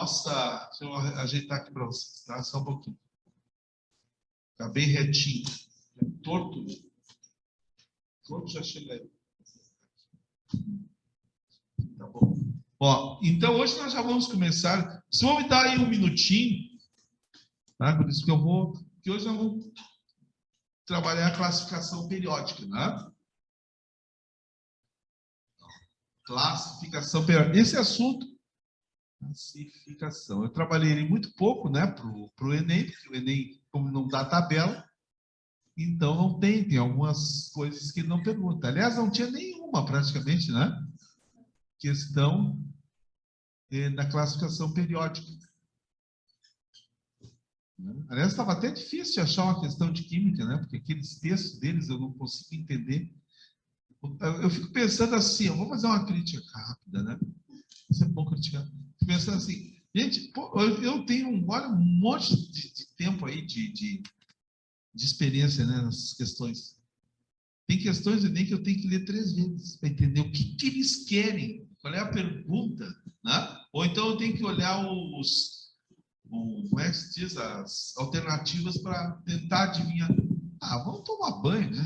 nossa... Deixa eu ajeitar aqui para vocês, tá? Só um pouquinho. Fica bem retinho. Torto. Torto já chega aí. Tá bom. Ó, então, hoje nós já vamos começar. Vocês vão me dar aí um minutinho, tá? Por isso que eu vou... Que hoje nós vamos trabalhar a classificação periódica, né? Classificação periódica. Esse assunto, classificação. Eu trabalhei ele muito pouco, né, para o Enem, porque o Enem, como não dá tabela, então não tem algumas coisas que não pergunta. Aliás, não tinha nenhuma praticamente, né? Questão da classificação periódica. Aliás, estava até difícil achar uma questão de química, né? Porque aqueles textos deles eu não consigo entender. Eu fico pensando assim, eu vou fazer uma crítica rápida, né? Isso é bom criticar. Fico pensando assim, gente, pô, eu tenho olha, um monte de tempo aí de experiência, né, nessas questões. Tem questões nem que eu tenho que ler 3 vezes para entender o que eles querem, qual é a pergunta, né? Ou então eu tenho que olhar como é que se diz, as alternativas para tentar adivinhar. Ah, vamos tomar banho, né?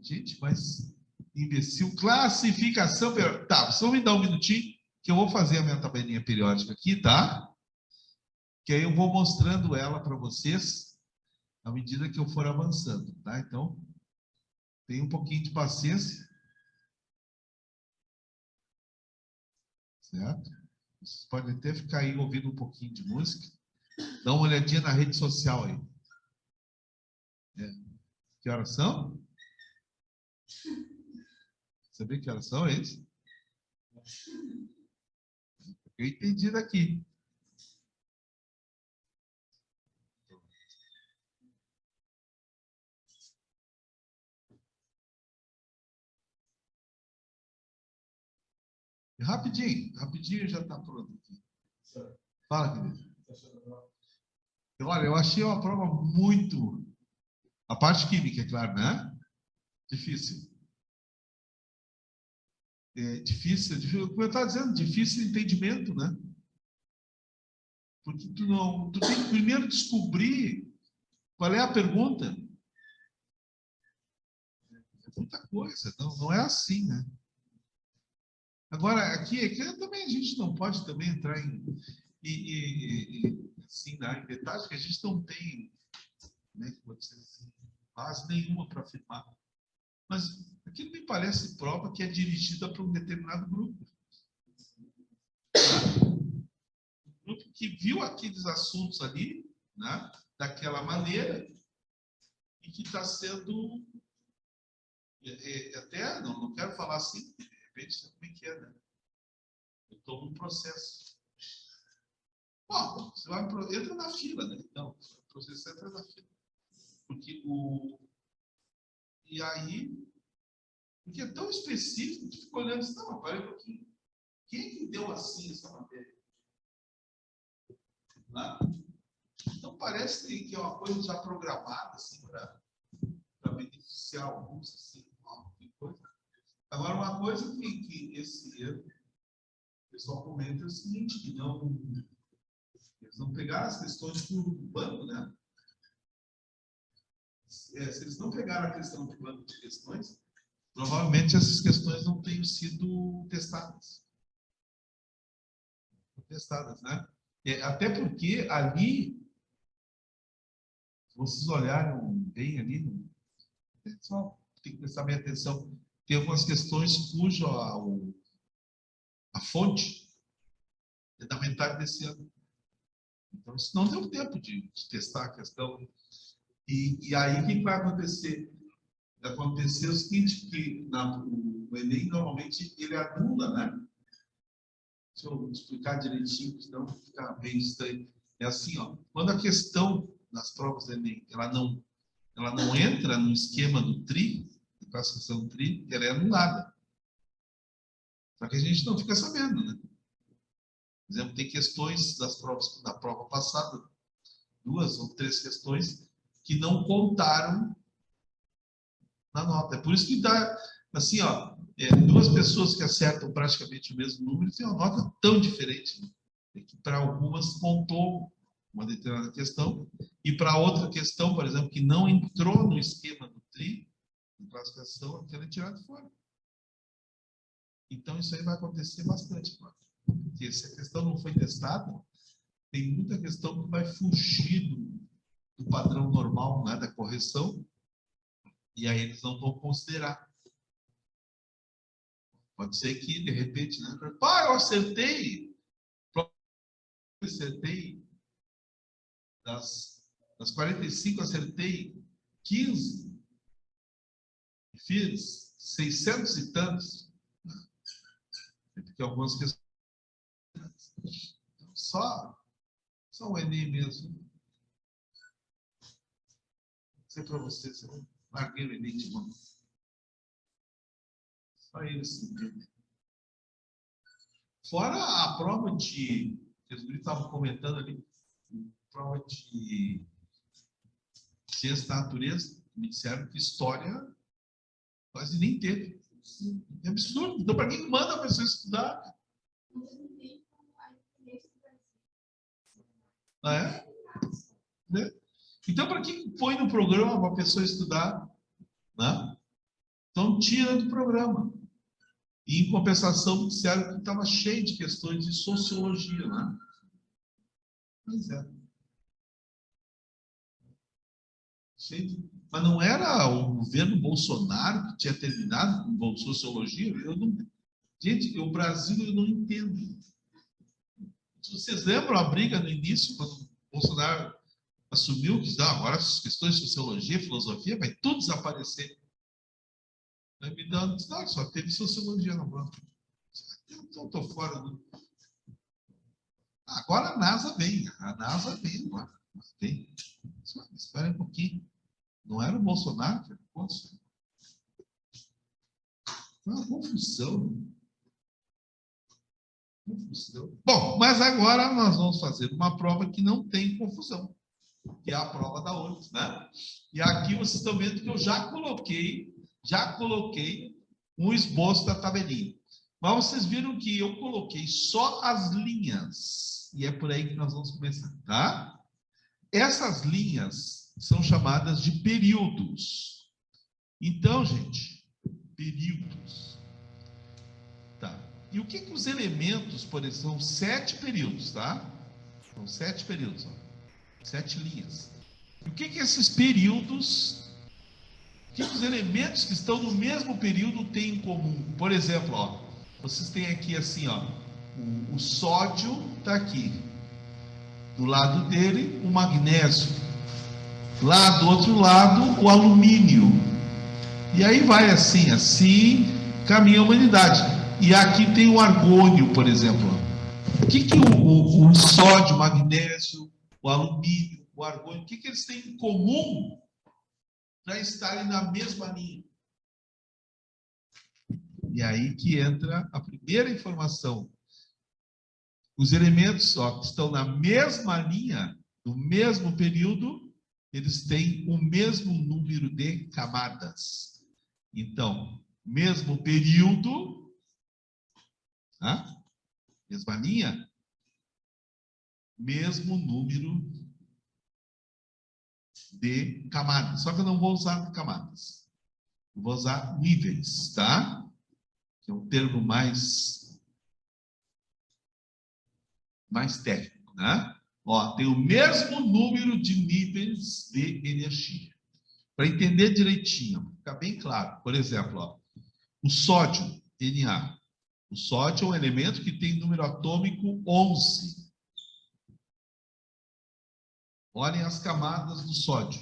Gente, mas imbecil. Classificação periódica. Tá, só me dá um minutinho que eu vou fazer a minha tabelinha periódica aqui, tá? Que aí eu vou mostrando ela para vocês à medida que eu for avançando, tá? Então, tenha um pouquinho de paciência. Certo? Vocês podem até ficar aí ouvindo um pouquinho de música. Dá uma olhadinha na rede social aí. Que horas são? Sabia que horas são, é isso? Eu entendi daqui. Rapidinho já está pronto aqui. Fala, querido. Olha, eu achei uma prova muito... A parte química, é claro, né? Difícil. Difícil, como eu estava dizendo, difícil entendimento, né? Porque tu tem que primeiro descobrir qual é a pergunta. É muita coisa, não é assim, né? Agora, aqui também a gente não pode também entrar assim, em detalhes, que a gente não tem, né, vou dizer assim, base nenhuma para afirmar. Mas aquilo me parece prova que é dirigida para um determinado grupo. Um grupo que viu aqueles assuntos ali, né, daquela maneira, e que está sendo... até, não quero falar assim, de repente, sabe como é que é, né? Eu estou num processo. Bom, você entra na fila, né? Então, o processo entra na fila. Porque E aí, porque é tão específico, que fica olhando assim, não, peraí um pouquinho. Quem que deu assim essa matéria? Né? Então, parece que é uma coisa já programada, assim, para beneficiar alguns, assim, que coisa. Agora, uma coisa que esse erro, o pessoal comenta é o seguinte, que eles não pegaram as questões do banco, né? Se eles não pegaram a questão do banco de questões, provavelmente essas questões não tenham sido testadas. Né? Até porque ali, se vocês olharam bem ali, só tem que prestar bem atenção, tem algumas questões cujo a fonte é da metade desse ano. Então, isso não deu tempo de testar a questão. E aí, o que vai acontecer? Vai acontecer o seguinte, que o Enem, normalmente, ele anula, né? Deixa eu explicar direitinho, senão fica bem estranho. É assim, ó, quando a questão das provas do Enem, ela não entra no esquema do TRI, da classificação do TRI, ela é anulada. Só que a gente não fica sabendo, né? Por exemplo, tem questões da prova passada, 2 ou 3 questões, que não contaram na nota. É por isso que dá, assim, ó, 2 pessoas que acertam praticamente o mesmo número têm uma nota tão diferente, né? para algumas pontou uma determinada questão, e para outra questão, por exemplo, que não entrou no esquema do TRI, de classificação, aquela é tirada fora. Então, isso aí vai acontecer bastante, claro. Porque se a questão não foi testada, tem muita questão que vai fugir do padrão normal, né, da correção, e aí eles não vão considerar. Pode ser que, de repente, né, pá, eu acertei das 45, acertei 15, fiz 600 e tantos, porque algumas questões, só o Enem mesmo. Vou dizer para vocês, eu larguei o Enem de mão. Só eles entendem. Fora a prova de, que os estavam comentando ali, prova de ciência da natureza, me disseram que história quase nem teve. É absurdo. Então, para quem manda a pessoa estudar? É? Né? Então, para quem põe no programa para a pessoa estudar? Né? Então, tira do programa. E, em compensação, disseram que estava cheio de questões de sociologia. Né? Pois é. Mas não era o governo Bolsonaro que tinha terminado com sociologia? Gente, o Brasil eu não entendo. Vocês lembram a briga no início, quando o Bolsonaro assumiu que agora as questões de sociologia, filosofia, vai tudo desaparecer? Aí me dando, não, só teve sociologia no banco. Então estou fora do. Agora a NASA vem agora. Vem. Espera um pouquinho. Não era o Bolsonaro que era contra. Foi uma confusão. Bom, mas agora nós vamos fazer uma prova que não tem confusão, que é a prova da ONU, né? E aqui vocês estão vendo que eu já coloquei um esboço da tabelinha. Mas vocês viram que eu coloquei só as linhas, e é por aí que nós vamos começar, tá? Essas linhas são chamadas de períodos. Então, gente, períodos. Tá. E o que os elementos, por exemplo, são 7 períodos, tá? São 7 períodos, ó. 7 linhas. E o que esses períodos, o que os elementos que estão no mesmo período têm em comum? Por exemplo, ó, vocês têm aqui assim, ó, o sódio está aqui. Do lado dele, o magnésio. Lá do outro lado, o alumínio. E aí vai assim caminha a humanidade. E aqui tem o argônio, por exemplo. O que o sódio, o magnésio, o alumínio, o argônio, o que eles têm em comum para estarem na mesma linha? E aí que entra a primeira informação. Os elementos que estão na mesma linha, no mesmo período, eles têm o mesmo número de camadas. Então, mesmo período, tá? Mesma linha, mesmo número de camadas. Só que eu não vou usar camadas. Eu vou usar níveis, tá? Que é um termo mais técnico, né? Ó, tem o mesmo número de níveis de energia. Para entender direitinho, ficar bem claro. Por exemplo, ó, o sódio, Na. O sódio é um elemento que tem número atômico 11. Olhem as camadas do sódio.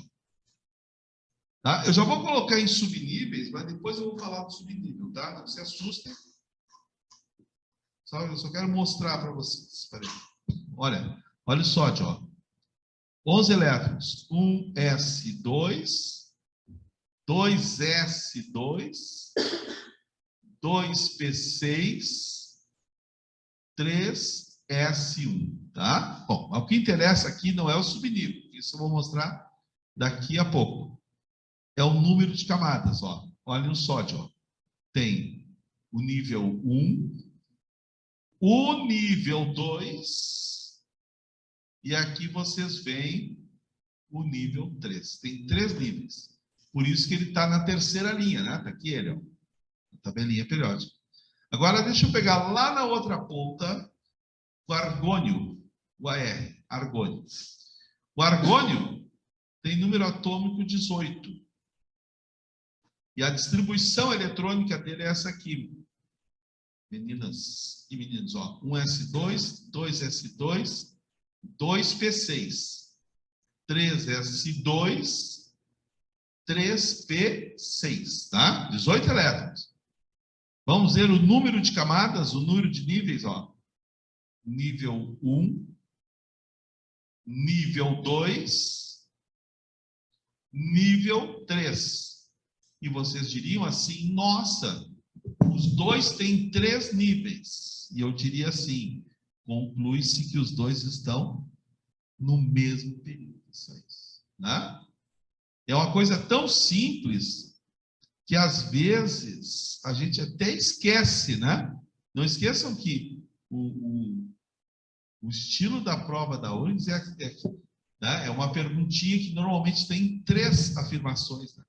Tá? Eu já vou colocar em subníveis, mas depois eu vou falar do subnível, tá? Não se assustem. Eu só quero mostrar para vocês. Espera aí. Olha o sódio, ó. 11 elétrons. 1s2, 2s2, 2p6, 3s1, tá? Bom, o que interessa aqui não é o subnível. Isso eu vou mostrar daqui a pouco. É o número de camadas, ó. Olha o sódio, ó. Tem o nível 1, o nível 2 E aqui vocês veem o nível 3. Tem 3 níveis. Por isso que ele está na terceira linha, né? Está aqui ele, ó. A tabelinha periódica. Agora, deixa eu pegar lá na outra ponta o argônio, o AR, argônio. O argônio tem número atômico 18. E a distribuição eletrônica dele é essa aqui. Meninas e meninos, ó. 1s2, 2s2, 2p6. 3s2, 3p6, tá? 18 elétrons. Vamos ver o número de camadas, o número de níveis, ó. Nível 1, nível 2, nível 3. E vocês diriam assim, nossa, os dois têm 3 níveis. E eu diria assim, conclui-se que os dois estão no mesmo período. Isso aí, né? É uma coisa tão simples que às vezes a gente até esquece, né? Não esqueçam que o estilo da prova da URGS né? É uma perguntinha que normalmente tem 3 afirmações, né?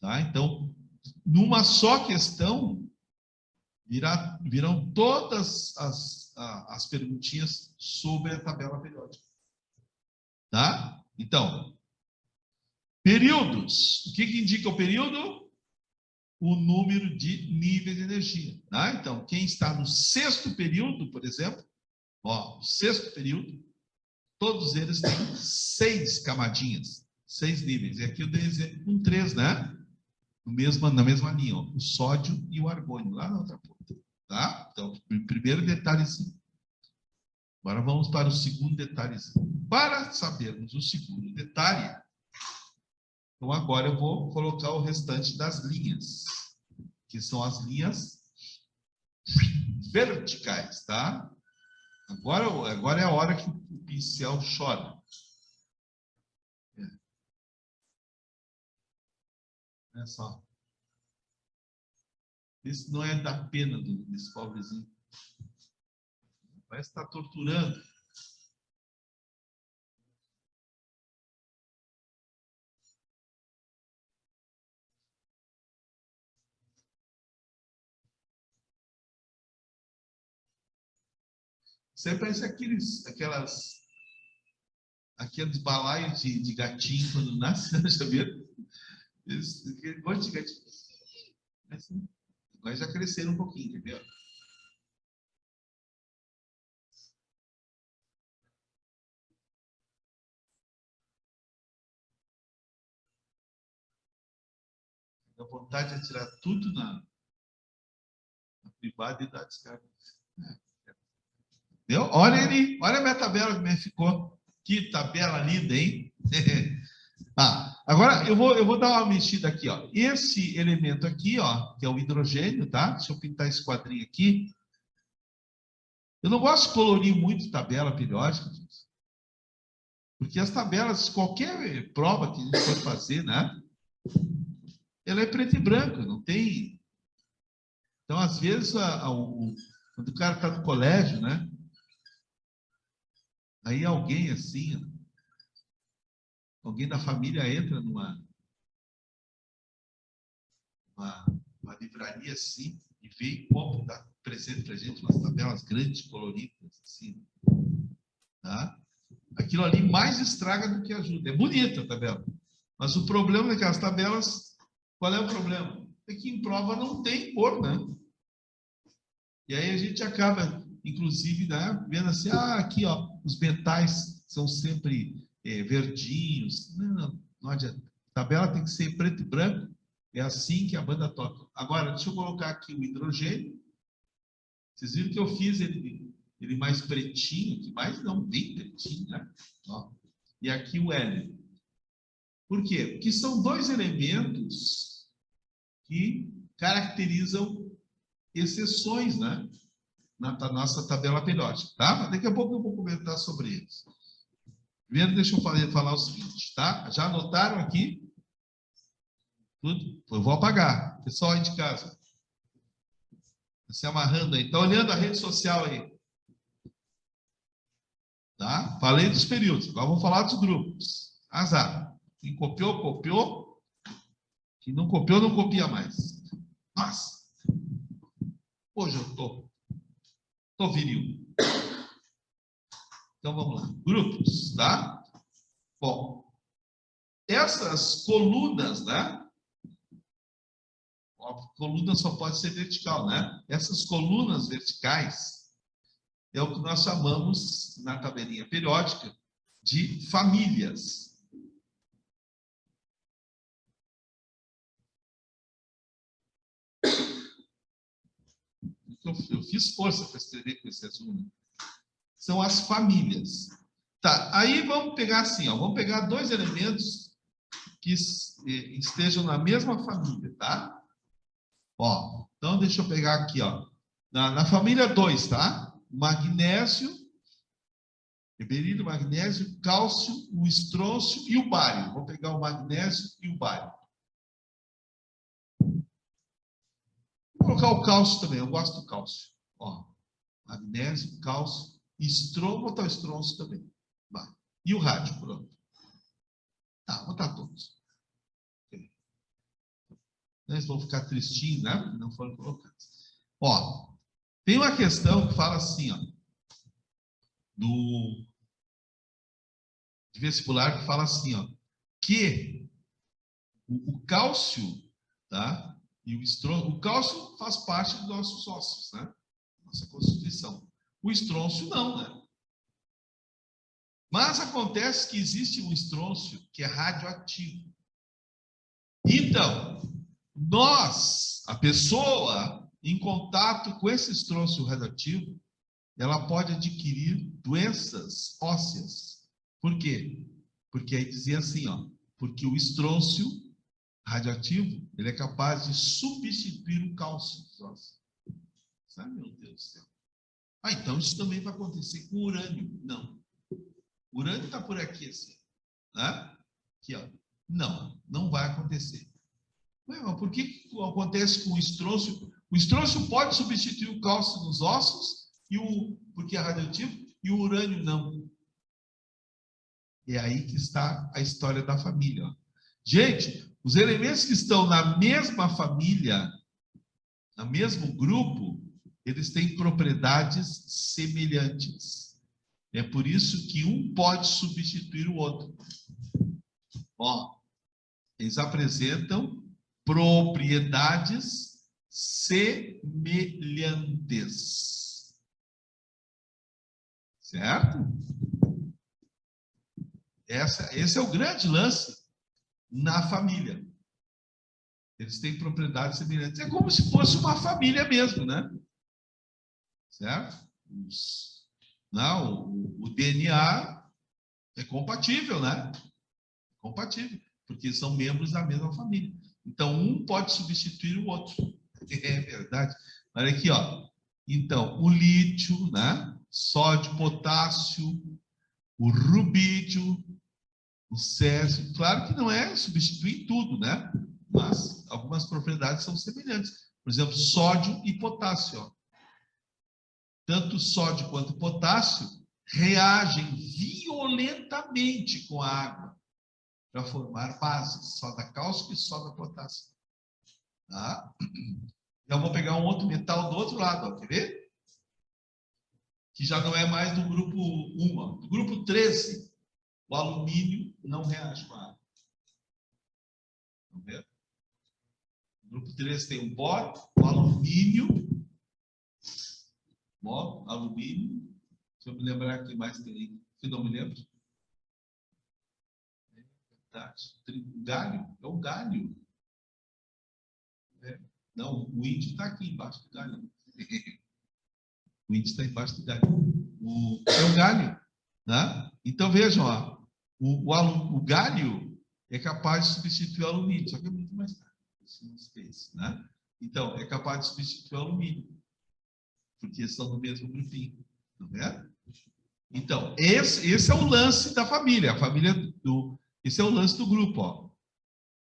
Tá? Então, numa só questão, virão todas as perguntinhas sobre a tabela periódica. Tá? Então, períodos. O que indica o período? O número de níveis de energia. Tá? Então, quem está no 6º período, por exemplo, ó, o 6º período, todos eles têm 6 camadinhas, 6 níveis. E aqui eu dei exemplo com 3, né? Na mesma linha, ó, o sódio e o argônio, lá na outra ponta. Tá? Então, primeiro detalhezinho. Agora vamos para o segundo detalhezinho. Para sabermos o segundo detalhe, então agora eu vou colocar o restante das linhas, que são as linhas verticais, tá? Agora é a hora que o pincel chora. Olha só. Esse não é da pena desse pobrezinho. Parece que está torturando. Você parece aqueles balaios de gatinho quando nasce, já viram? Aquele monte de gatinho. Agora já cresceram um pouquinho, entendeu? Dá vontade de tirar tudo na privada e dar descarga. Entendeu? Olha a minha tabela como ficou. Que tabela linda, hein? Agora eu vou dar uma mexida aqui, ó. Esse elemento aqui, ó, que é o hidrogênio, tá? Deixa eu pintar esse quadrinho aqui. Eu não gosto de colorir muito tabela periódica, gente. Porque as tabelas, qualquer prova que a gente for fazer, né? Ela é preto e branco, não tem. Então, às vezes, quando o cara está no colégio, né? Aí alguém assim, alguém da família entra numa livraria assim e vê e compra, dá presente para a gente umas tabelas grandes, coloridas, assim. Tá? Aquilo ali mais estraga do que ajuda. É bonita a tabela. Mas o problema daquelas tabelas, qual é o problema? É que em prova não tem cor, né? E aí a gente acaba, inclusive, né, vendo assim, aqui, ó, os metais são sempre verdinhos. Não adianta. A tabela tem que ser preto e branco. É assim que a banda toca. Agora, deixa eu colocar aqui o hidrogênio. Vocês viram que eu fiz ele mais pretinho, que mais não, bem pretinho, né? Ó. E aqui o hélio. Por quê? Porque são 2 elementos que caracterizam exceções, né? Na nossa tabela periódica, tá? Daqui a pouco eu vou comentar sobre eles. Primeiro, deixa eu falar o seguinte, tá? Já anotaram aqui? Tudo? Eu vou apagar. Pessoal aí de casa. Se amarrando aí. Tá olhando a rede social aí. Tá? Falei dos períodos. Agora vamos falar dos grupos. Azar. Quem copiou, copiou. Quem não copiou, não copia mais. Nossa. Hoje eu tô viril. Então vamos lá. Grupos, tá? Bom, essas colunas, né? A coluna só pode ser vertical, né? Essas colunas verticais é o que nós chamamos, na tabelinha periódica, de famílias. Eu fiz força para escrever com esse azul. São as famílias. Tá, aí vamos pegar assim, ó, vamos pegar dois elementos que estejam na mesma família, tá? Ó, então deixa eu pegar aqui, ó. Na família 2, tá? Magnésio, berílio, magnésio, cálcio, o estrôncio e o bário. Vou pegar o magnésio e o bário. Vou colocar o cálcio também, eu gosto do cálcio. Ó, magnésio, cálcio, estrôncio, vou botar o estrôncio também. Vai. E o rádio, pronto. Tá, vou botar todos. Eles vão ficar tristinhos, né? Porque não foram colocados. Ó, tem uma questão que fala assim, ó, de vestibular, que fala assim, ó, que o cálcio, tá? E o estrôncio, o cálcio faz parte dos nossos ossos, né? Nossa constituição. O estrôncio não, né? Mas acontece que existe um estrôncio que é radioativo. Então, a pessoa, em contato com esse estrôncio radioativo, ela pode adquirir doenças ósseas. Por quê? Porque aí dizia assim, ó, porque o estrôncio radioativo, ele é capaz de substituir o cálcio dos ossos. Sabe, meu Deus do céu. Ah, então isso também vai acontecer com o urânio. Não. O urânio está por aqui, assim. Né? Aqui, ó. Não, não vai acontecer. Ué, mas por que acontece com o estrôncio? O estrôncio pode substituir o cálcio nos ossos, porque é radioativo, e o urânio não. É aí que está a história da família. Ó. Gente, os elementos que estão na mesma família, no mesmo grupo, eles têm propriedades semelhantes. É por isso que um pode substituir o outro. Ó, eles apresentam propriedades semelhantes. Certo? Esse é o grande lance na família. Eles têm propriedades semelhantes. É como se fosse uma família mesmo, né? Certo? O DNA é compatível, né? Compatível, porque são membros da mesma família. Então, um pode substituir o outro. É verdade. Olha aqui, ó. Então, o lítio, né? Sódio, potássio, o rubídio, o césio. Claro que não é substituir tudo, né? Mas algumas propriedades são semelhantes. Por exemplo, sódio e potássio. Ó. Tanto sódio quanto potássio reagem violentamente com a água para formar bases, soda cáustica e soda potássica. Tá? Então, vou pegar um outro metal do outro lado, ó, quer ver? Que já não é mais do grupo 1. Ó. Do grupo 13, o alumínio não reage com a água. Vamos ver? No grupo 13 tem o boro, o alumínio. Boro, alumínio. Deixa eu me lembrar o que mais tem aí. Se não me lembro. O galho, é o galho. É. Não, o índio está aqui embaixo do galho. O índio está embaixo do galho. É o galho. Né? Então vejam, ó, o galho é capaz de substituir o alumínio, só que é muito mais caro. Né? Então, é capaz de substituir o alumínio, porque estão no mesmo grupinho. Tá vendo? Então, esse é o lance da família. Esse é o lance do grupo. Ó.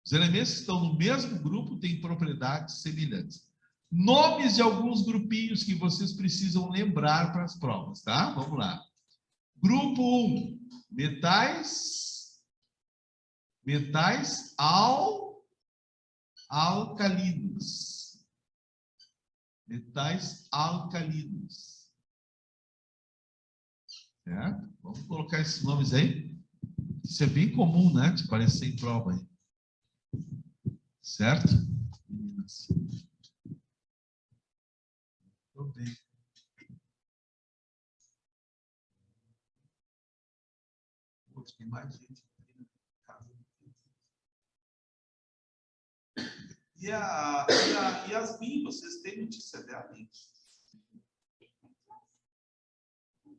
Os elementos que estão no mesmo grupo têm propriedades semelhantes. Nomes de alguns grupinhos que vocês precisam lembrar para as provas, tá? Vamos lá. Grupo Grupo 1, metais alcalinos. Metais alcalinos. Certo? Vamos colocar esses nomes aí. Isso é bem comum, né? De aparecer em prova aí. Certo? Meninas. Muito bem. Poxa, tem mais gente aqui na casa. E a Yasmin, vocês têm notícia dela, hein?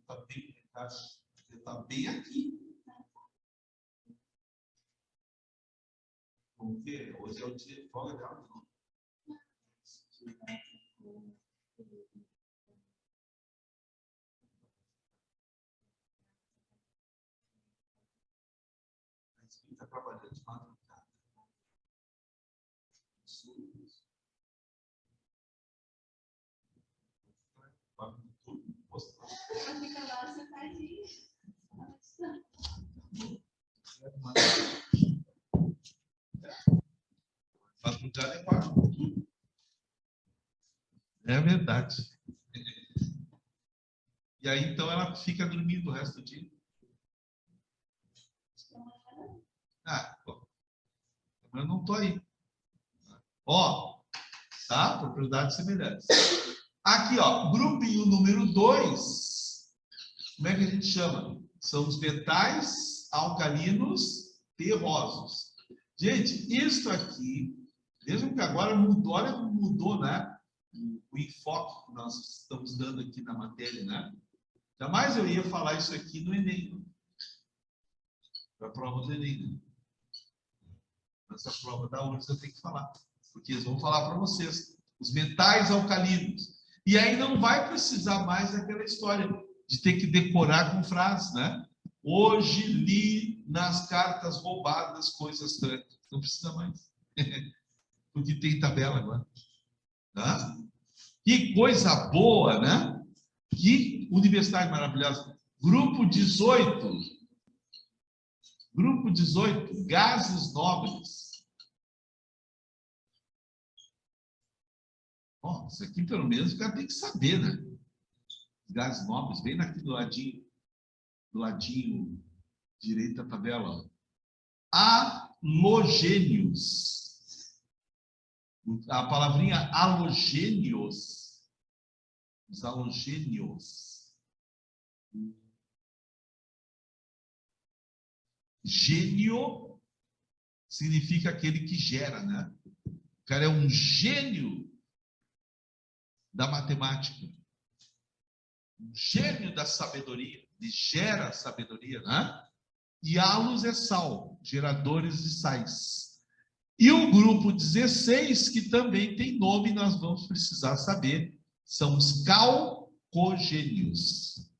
Tá bem aqui. Vamos ver, hoje é o dia de folga dela. A Yasmin está trabalhando de madrugada. Fica lá sentadinho. Madrugada é para tudo. É verdade. E aí, então, ela fica dormindo o resto do dia. Ah, bom. Eu não estou aí. Ó, tá? Propriedades semelhantes. Aqui, ó, grupinho número 2. Como é que a gente chama? São os metais alcalinos terrosos. Gente, isso aqui, mesmo que agora mudou, olha como mudou, né? O enfoque que nós estamos dando aqui na matéria, né? Jamais eu ia falar isso aqui no Enem. Para a prova do Enem. Né? Nessa prova da URGS eu tenho que falar. Porque eles vão falar para vocês. Os metais alcalinos. E aí não vai precisar mais daquela história de ter que decorar com frases, né? Hoje li nas cartas roubadas coisas tantas. Não precisa mais. Porque tem tabela agora. Tá? Que coisa boa, né? Que universidade maravilhosa. Grupo 18. Grupo 18, gases nobres. Bom, isso aqui pelo menos o cara tem que saber, né? Gases nobres, bem aqui do ladinho direito da tabela. Ó. Halogênios. A palavrinha halogênios. Os halogênios. Gênio significa aquele que gera, né? O cara é um gênio da matemática. Um gênio da sabedoria. Ele gera sabedoria, né? E halos é sal, geradores de sais. E o grupo 16, que também tem nome, nós vamos precisar saber, são os calcogênios.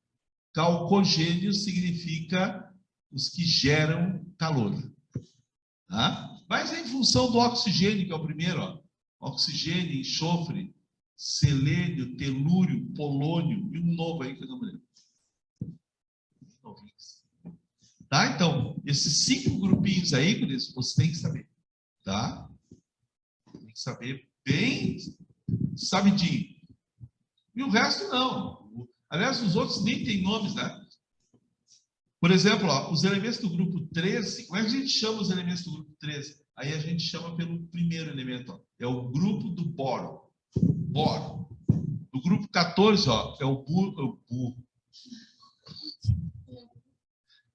Calcogênios significa os que geram calor. Tá? Mas em função do oxigênio, que é o primeiro, ó, oxigênio, enxofre, selênio, telúrio, polônio, e um novo aí que eu não me lembro. Tá? Então, esses 5 grupinhos aí, você tem que saber. Tá? Tem que saber bem sabidinho. E o resto não. Aliás, os outros nem têm nomes, né? Por exemplo, ó, os elementos do grupo 13, como é que a gente chama os elementos do grupo 13? Aí a gente chama pelo primeiro elemento, ó, é o grupo do boro. Boro. Do grupo 14, ó, é o burro.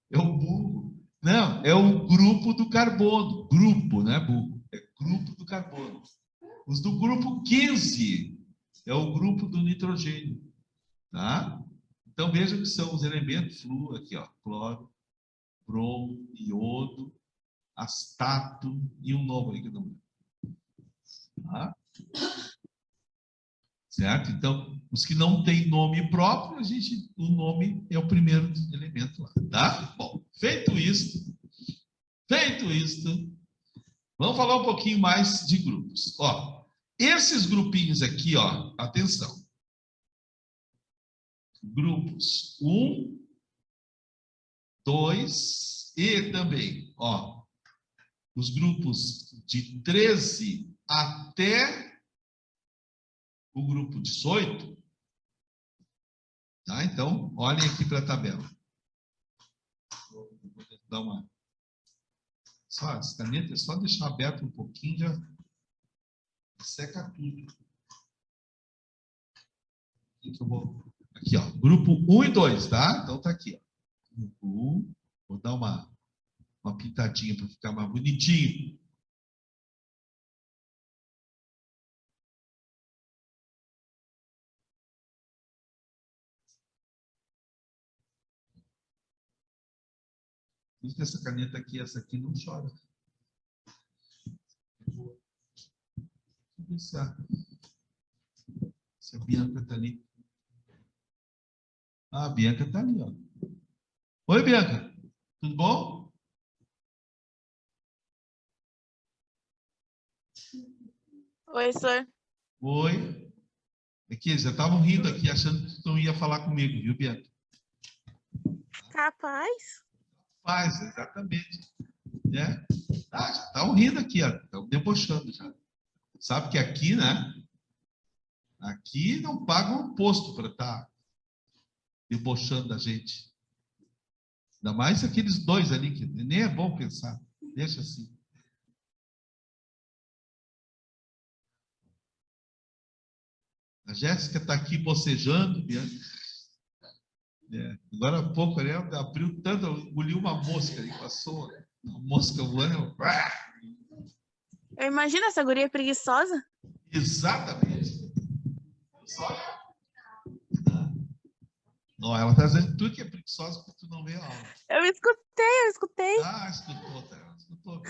É o burro. Não, é o grupo do carbono. Grupo, né, burro? É grupo do carbono. Os do grupo 15 é o grupo do nitrogênio. Tá? Então, vejam que são os elementos flúor, aqui, ó, cloro, bromo, iodo, astato e um novo aí que eu não lembro. Tá? Certo? Então, os que não têm nome próprio, o nome é o primeiro elemento lá. Tá? Bom, feito isto, vamos falar um pouquinho mais de grupos. Ó, esses grupinhos aqui, ó, atenção. Grupos 1, 2 e também, ó, os grupos de 13 até o grupo 18, tá? Então, olhem aqui para a tabela. Vou dar uma... Só as canetas, é só deixar aberto um pouquinho, já seca tudo. Aqui, ó, grupo 1 e 2, tá? Então tá aqui, ó. Grupo 1, vou dar uma pintadinha para ficar mais bonitinho. Essa caneta aqui, essa aqui não chora. Deixa eu ver se a Bianca está ali. Ah, a Bianca está ali, ó. Oi, Bianca. Tudo bom? Oi, senhor. Oi. Aqui, já estavam rindo aqui, achando que não ia falar comigo, viu, Bianca? Capaz? Faz, exatamente. É. Ah, já estavam rindo aqui, ó. Estão debochando já. Sabe que aqui, né? Aqui não pagam imposto para estar debochando da gente. Ainda mais aqueles dois ali, que nem é bom pensar. Deixa assim. A Jéssica está aqui bocejando, Bianca. Agora há pouco ela abriu tanto, engoliu uma mosca ali, passou uma mosca voando. Eu imagino essa guria preguiçosa. Exatamente. Só... Não, ela está dizendo que tu que é preguiçosa porque tu não vê a aula. Eu escutei. Ah, escutou, tá? Escutou.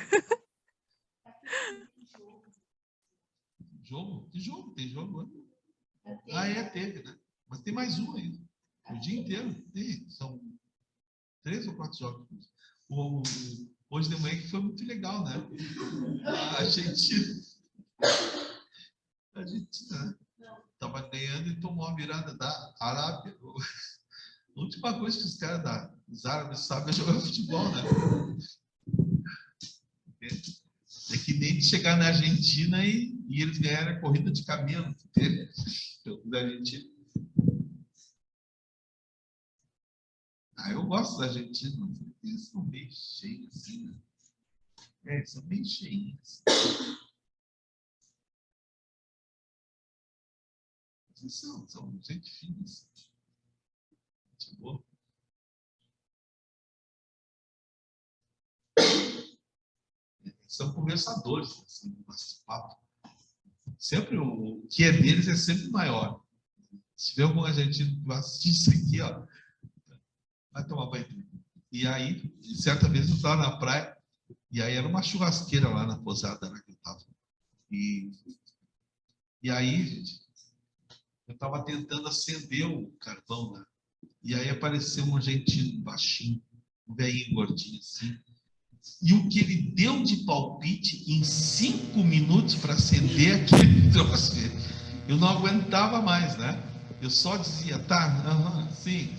Jogo? Que jogo? Tem jogo? Ah, teve, né? Mas tem mais um ainda. O dia inteiro. Tem, são 3 ou 4 jogos. Hoje de manhã que foi muito legal, né? A Argentina estava ganhando e tomou a virada da Arábia. A última coisa que os caras dos árabes sabem é jogar futebol, né? É que nem de chegar na Argentina e eles ganharam a corrida de camelo da Argentina. Eu gosto da Argentina, mas eles são meio cheios, assim, né? Eles são bem cheios. Eles são gente fina, assim. Gente boa. São conversadores, assim, papo. Sempre o que é deles é sempre maior. Se tiver algum argentino que vai assistir isso aqui, ó, vai tomar banho. E aí, certa vez eu estava na praia, e aí era uma churrasqueira lá na pousada lá que eu estava. E aí, gente, eu estava tentando acender o carvão lá. E aí apareceu um argentino baixinho, um velhinho gordinho assim. E o que ele deu de palpite em 5 minutos para acender aquele troço, eu não aguentava mais, né? Eu só dizia, tá, sim.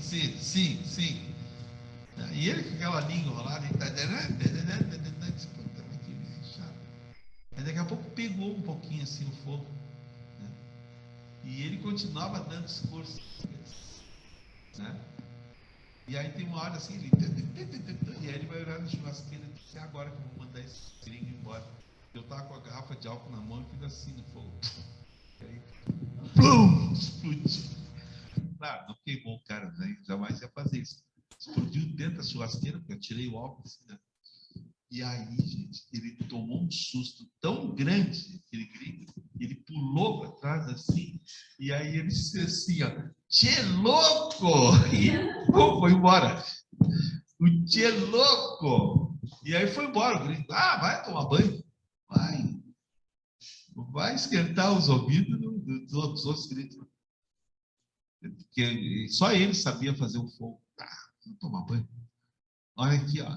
E ele com aquela língua lá, aí daqui a pouco pegou um pouquinho assim o fogo, né? E ele continuava dando discurso, né? E aí tem uma hora assim, e aí ele vai olhar na churrasqueira e diz, é agora que eu vou mandar esse gringo embora. Eu tava com a garrafa de álcool na mão e fiz assim no fogo. E aí, plum, explodiu. Claro, não queimou o cara, né? Jamais ia fazer isso. Explodiu dentro da churrasqueira, porque eu tirei o álcool assim, né? E aí, gente, ele tomou um susto tão grande, aquele gringo, ele pulou para trás assim, e aí ele disse assim, ó, tchê louco! E foi embora. O tchê louco! E aí foi embora, o gringo, vai tomar banho, vai esquentar os ouvidos dos outros gringos. Porque só ele sabia fazer o fogo. Vou tomar banho. Olha aqui, ó.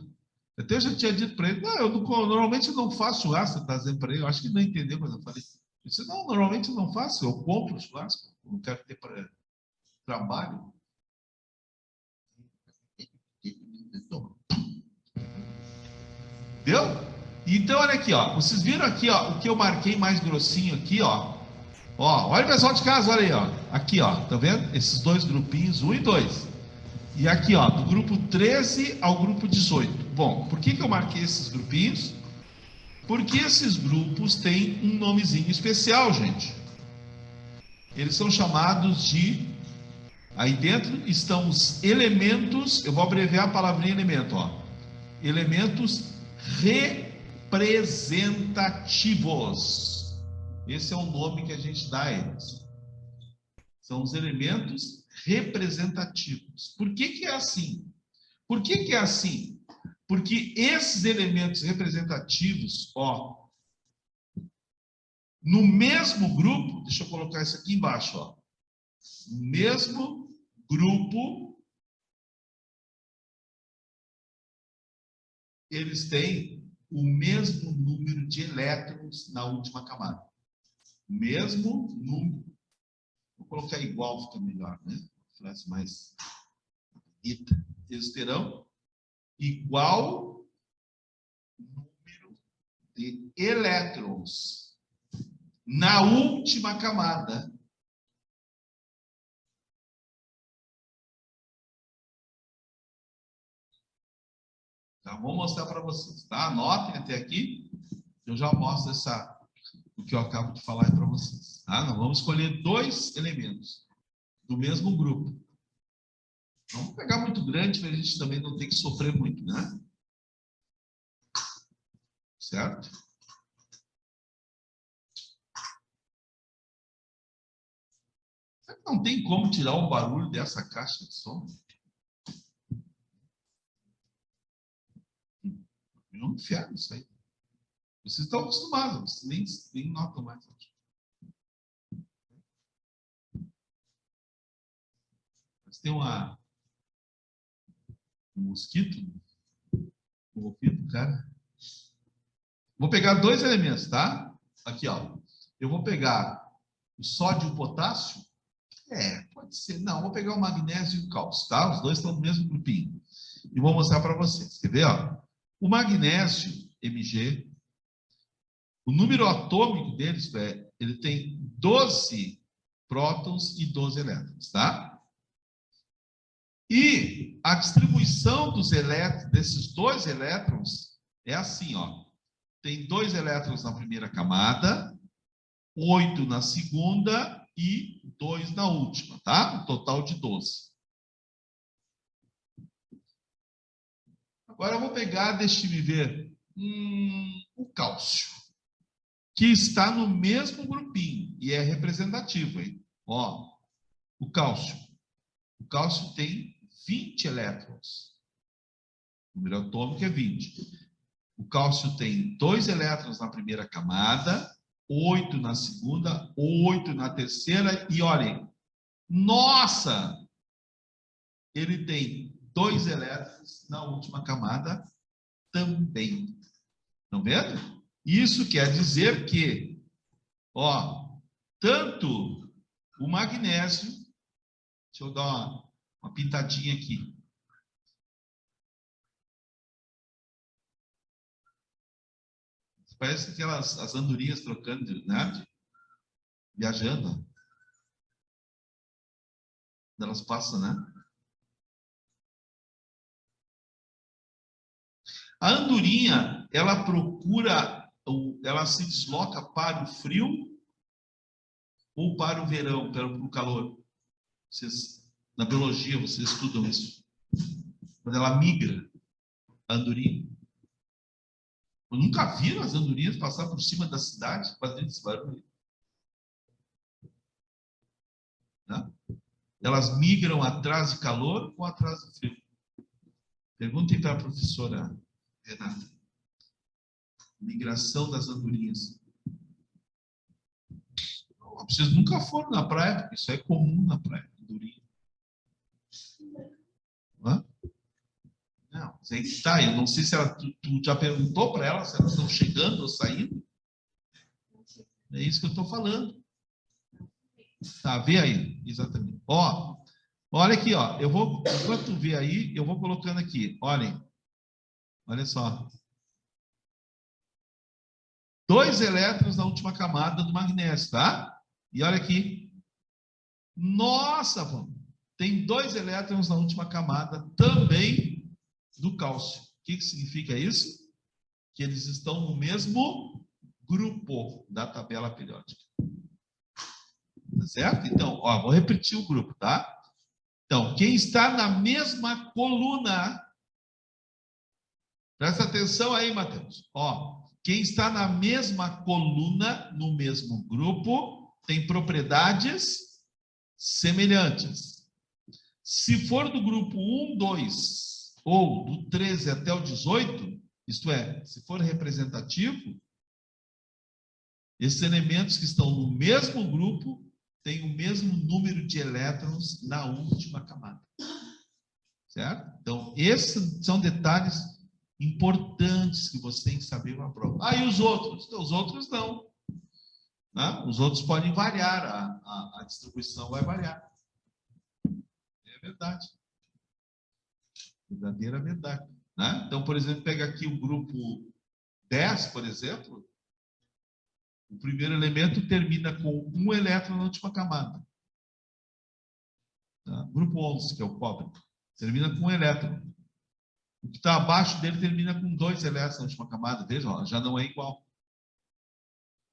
Até eu já tinha dito para ele, normalmente eu não faço churrasco, está dizendo para ele, eu acho que ele não entendeu, mas eu falei, eu disse, não, normalmente eu não faço, eu compro churrasco, eu não quero ter para trabalho. Toma. Entendeu? Então, olha aqui, ó. Vocês viram aqui, ó, o que eu marquei mais grossinho aqui, ó. Ó, olha o pessoal de casa, olha aí, ó. Aqui, ó, tá vendo? Esses dois grupinhos, 1 e 2. E aqui, ó, do grupo 13 ao grupo 18. Bom, por que eu marquei esses grupinhos? Porque esses grupos têm um nomezinho especial, gente. Eles são chamados de... Aí dentro estão os elementos, eu vou abreviar a palavrinha elemento, ó. Elementos representativos. Esse é o nome que a gente dá a eles. São os elementos representativos. Por que é assim? Por que é assim? Porque esses elementos representativos, ó, no mesmo grupo, deixa eu colocar isso aqui embaixo, ó. No mesmo grupo, eles têm o mesmo número de elétrons na última camada. Mesmo número. Vou colocar igual, fica melhor, né? Parece mais bonita. Eles terão igual número de elétrons na última camada. Então, vou mostrar para vocês, tá? Anotem até aqui, eu já mostro o que eu acabo de falar para vocês, tá? Nós vamos escolher 2 elementos do mesmo grupo. Não vamos pegar muito grande para a gente também não ter que sofrer muito, né? Certo? Será que não tem como tirar o barulho dessa caixa de som? Não enfiar isso aí. Vocês estão acostumados, vocês nem notam mais. Mas tem um mosquito no ouvido, cara. Vou pegar 2 elementos, tá? Aqui, ó. Eu vou pegar o sódio e o potássio. Pode ser. Não, vou pegar o magnésio e o cálcio, tá? Os dois estão no mesmo grupinho. E vou mostrar para vocês. Quer ver, ó? O magnésio, Mg, o número atômico deles, ele tem 12 prótons e 12 elétrons, tá? E a distribuição dos elétrons, desses 2 elétrons, é assim, ó. Tem 2 elétrons na primeira camada, 8 na segunda e 2 na última, tá? Um total de 12. Agora eu vou pegar, deixa-me ver, o cálcio, que está no mesmo grupinho e é representativo, hein? Ó, o cálcio. O cálcio tem 20 elétrons. O número atômico é 20. O cálcio tem 2 elétrons na primeira camada, 8 na segunda, 8 na terceira e olhem, nossa! Ele tem 2 elétrons na última camada também. Estão vendo? Isso quer dizer que, ó, tanto o magnésio, deixa eu dar uma pintadinha aqui. Parece aquelas as andorinhas trocando, né? Viajando. Elas passam, né? A andorinha, ela procura, ela se desloca para o frio ou para o verão, para o calor. Vocês, na biologia, vocês estudam isso. Quando ela migra, a andorinha. Eu nunca viram as andorinhas passar por cima da cidade fazendo esse barulho. Né? Elas migram atrás de calor ou atrás de frio? Perguntem para a professora Renata. Migração das andorinhas. Vocês nunca foram na praia, porque isso é comum na praia, andorinha. Hã? Não, sei que tá. Eu não sei se tu já perguntou para ela se elas estão chegando ou saindo. É isso que eu estou falando. Tá, vê aí, exatamente. Ó, olha aqui, ó. Eu vou, enquanto tu vê aí, eu vou colocando aqui. Olhem, olha só. 2 elétrons na última camada do magnésio, tá? E olha aqui. Nossa, tem 2 elétrons na última camada também do cálcio. O que significa isso? Que eles estão no mesmo grupo da tabela periódica. Tá certo? Então, ó, vou repetir o grupo, tá? Então, quem está na mesma coluna, presta atenção aí, Matheus. Ó, quem está na mesma coluna, no mesmo grupo, tem propriedades semelhantes. Se for do grupo 1, 2, ou do 13 até o 18, isto é, se for representativo, esses elementos que estão no mesmo grupo têm o mesmo número de elétrons na última camada. Certo? Então, esses são detalhes importantes que você tem que saber para a prova. Ah, e os outros? Então, os outros não. Né? Os outros podem variar, a distribuição vai variar. É verdade. Verdadeira verdade. Né? Então, por exemplo, pega aqui o grupo 10, por exemplo. O primeiro elemento termina com 1 elétron na última camada. Tá? Grupo 11, que é o cobre, termina com 1 elétron. O que está abaixo dele termina com 2 elétrons na última camada. Veja, ó, já não é igual.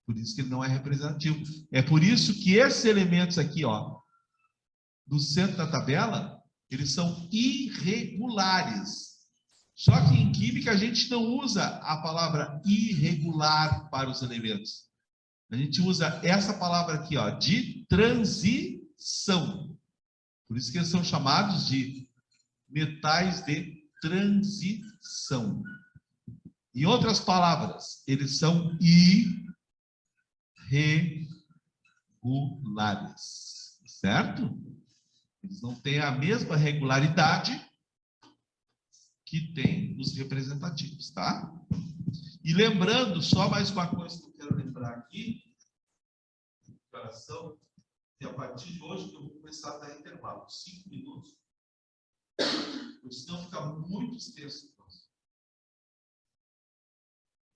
Por isso que ele não é representativo. É por isso que esses elementos aqui, ó, do centro da tabela, eles são irregulares. Só que em química a gente não usa a palavra irregular para os elementos. A gente usa essa palavra aqui, ó, de transição. Por isso que eles são chamados de metais de transição. Em outras palavras, eles são irregulares. Certo? Eles não têm a mesma regularidade que tem os representativos, tá? E lembrando, só mais uma coisa que eu quero lembrar aqui, que a partir de hoje eu vou começar a dar intervalo, 5 minutos, porque senão fica muito extenso.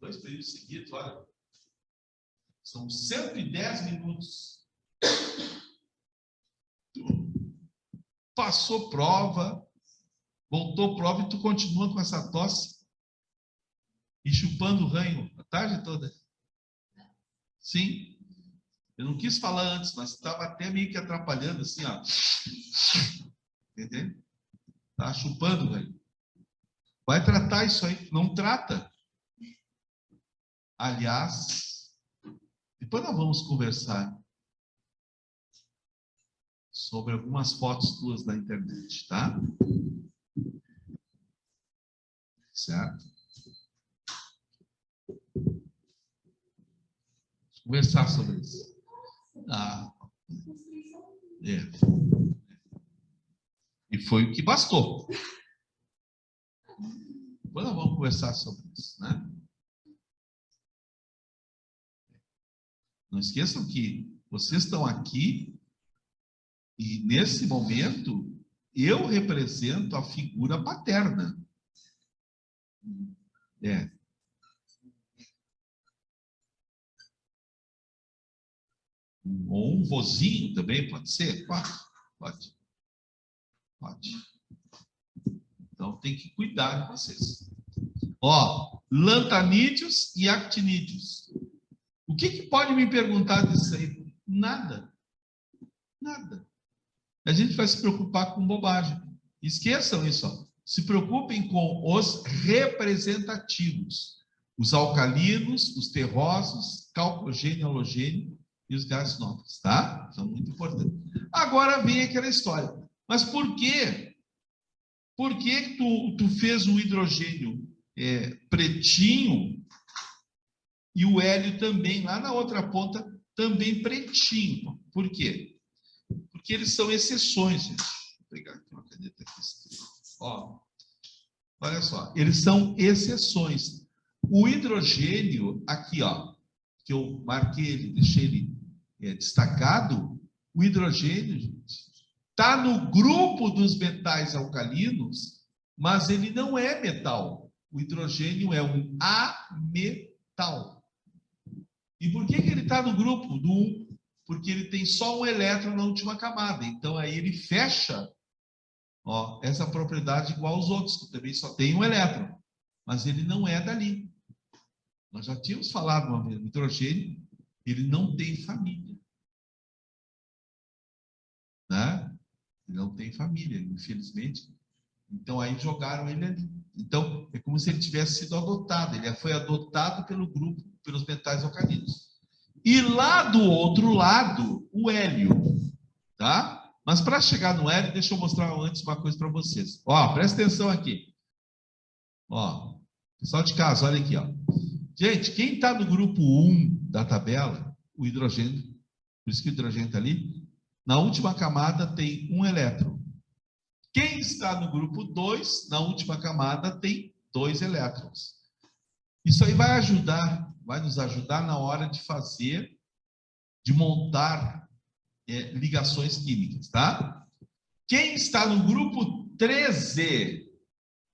2 períodos seguidos, olha, são 110 minutos. Passou prova, voltou prova e tu continua com essa tosse e chupando o ranho a tarde toda. Sim. Eu não quis falar antes, mas estava até meio que atrapalhando assim, ó. Entendeu? Tá chupando o ranho. Vai tratar isso aí. Não trata. Aliás, depois nós vamos conversar sobre algumas fotos tuas na internet, tá? Certo? Vamos conversar sobre isso. Ah, é. E foi o que bastou. Depois nós vamos conversar sobre isso, né? Não esqueçam que vocês estão aqui e, nesse momento, eu represento a figura paterna. É. Ou um vozinho também, pode ser? Pode. Então, tem que cuidar de vocês. Ó, lantanídeos e actinídeos. O que pode me perguntar disso aí? Nada. A gente vai se preocupar com bobagem. Esqueçam isso, ó. Se preocupem com os representativos. Os alcalinos, os terrosos, calcogênio, halogênio e os gases nobres, tá? São muito importantes. Agora vem aquela história. Mas por quê? Por que tu fez o hidrogênio pretinho e o hélio também, lá na outra ponta, também pretinho? Por quê? Porque eles são exceções, gente. Vou pegar aqui uma caneta aqui. Ó, olha só, eles são exceções. O hidrogênio, aqui, ó, que eu marquei ele, deixei ele destacado, o hidrogênio, gente, está no grupo dos metais alcalinos, mas ele não é metal. O hidrogênio é um ametal. E por que que ele está no grupo do 1? Porque ele tem só um elétron na última camada. Então, aí ele fecha, ó, essa propriedade igual aos outros, que também só tem um elétron. Mas ele não é dali. Nós já tínhamos falado uma vez, o nitrogênio, ele não tem família. Né? Ele não tem família, infelizmente. Então, aí jogaram ele ali. Então, é como se ele tivesse sido adotado. Ele foi adotado pelo grupo, pelos metais alcalinos. E lá do outro lado, o hélio. Tá? Mas para chegar no hélio, deixa eu mostrar antes uma coisa para vocês. Ó, presta atenção aqui. Ó, pessoal de casa, olha aqui, ó. Gente, quem está no grupo 1 da tabela, o hidrogênio, por isso que o hidrogênio está ali, na última camada tem um elétron. Quem está no grupo 2, na última camada, tem 2 elétrons. Isso aí vai nos ajudar na hora de fazer, de montar ligações químicas, tá? Quem está no grupo 13,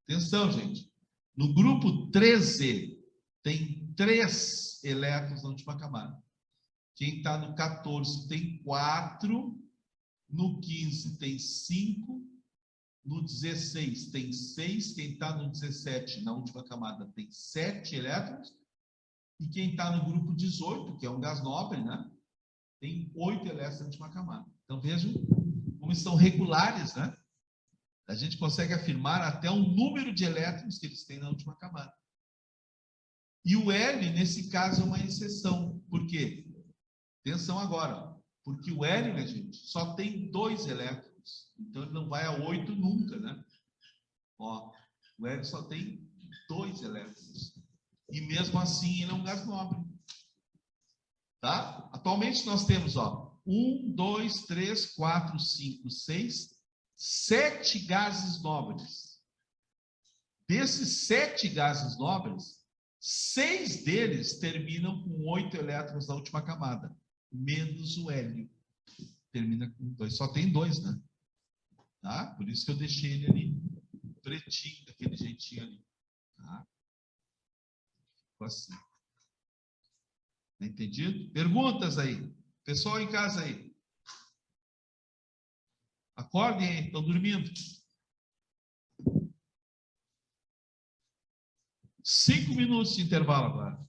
atenção, gente, no grupo 13 tem 3 elétrons na última camada. Quem está no 14 tem 4, no 15 tem 5, no 16 tem 6, quem está no 17, na última camada, tem 7 elétrons, e quem está no grupo 18, que é um gás nobre, né, tem 8 elétrons na última camada. Então, vejam como são regulares, né? A gente consegue afirmar até o número de elétrons que eles têm na última camada. E o hélio, nesse caso, é uma exceção. Por quê? Atenção agora. Porque o hélio, né, gente, só tem 2 elétrons. Então, ele não vai a 8 nunca, né? Ó, o hélio só tem 2 elétrons. E mesmo assim, ele é um gás nobre. Tá? Atualmente, nós temos, ó, 1, 2, 3, 4, 5, 6, 7 gases nobres. Desses 7 gases nobres, 6 deles terminam com 8 elétrons na última camada, menos o hélio. Termina com 2. Só tem 2, né? Tá? Por isso que eu deixei ele ali, pretinho, daquele jeitinho ali. Tá? Ficou assim. Entendido? Perguntas aí? Pessoal em casa aí. Acordem aí, estão dormindo? 5 minutos de intervalo agora.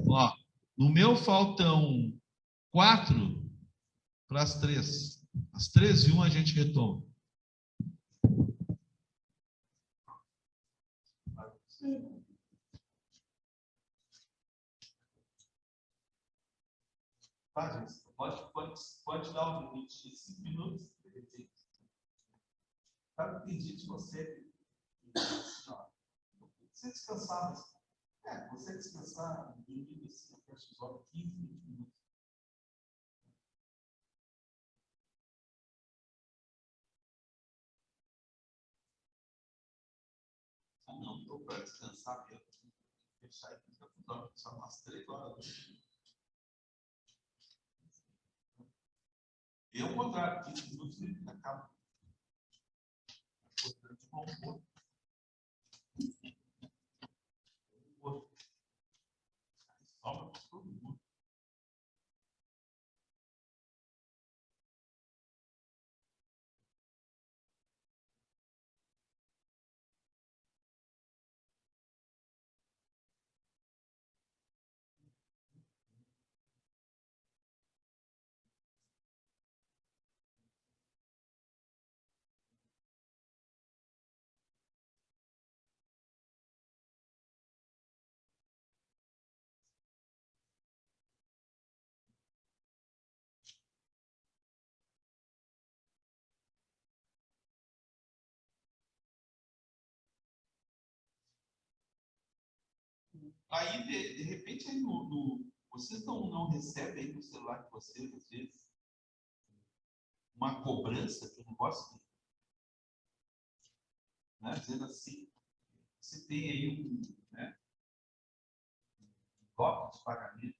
Ó, no meu faltam 4 para as 3. Às 3h01 a gente retoma. Tá, gente? Pode dar um limite de 5 minutos. Tá, tem gente que você descansar, mas você descansar, dormir assim, fecha os olhos 15, 20 minutos. Ah, não, estou para descansar mesmo. Fechar e ficar só umas 3 horas. E ao contrário, 15 minutos ele acaba. De bom humor. Sobra para todo mundo. Aí, de repente, aí vocês não recebem aí no celular de vocês, às vezes, uma cobrança que eu não gosto, né? Dizendo assim, você tem aí né, um bloco de pagamento.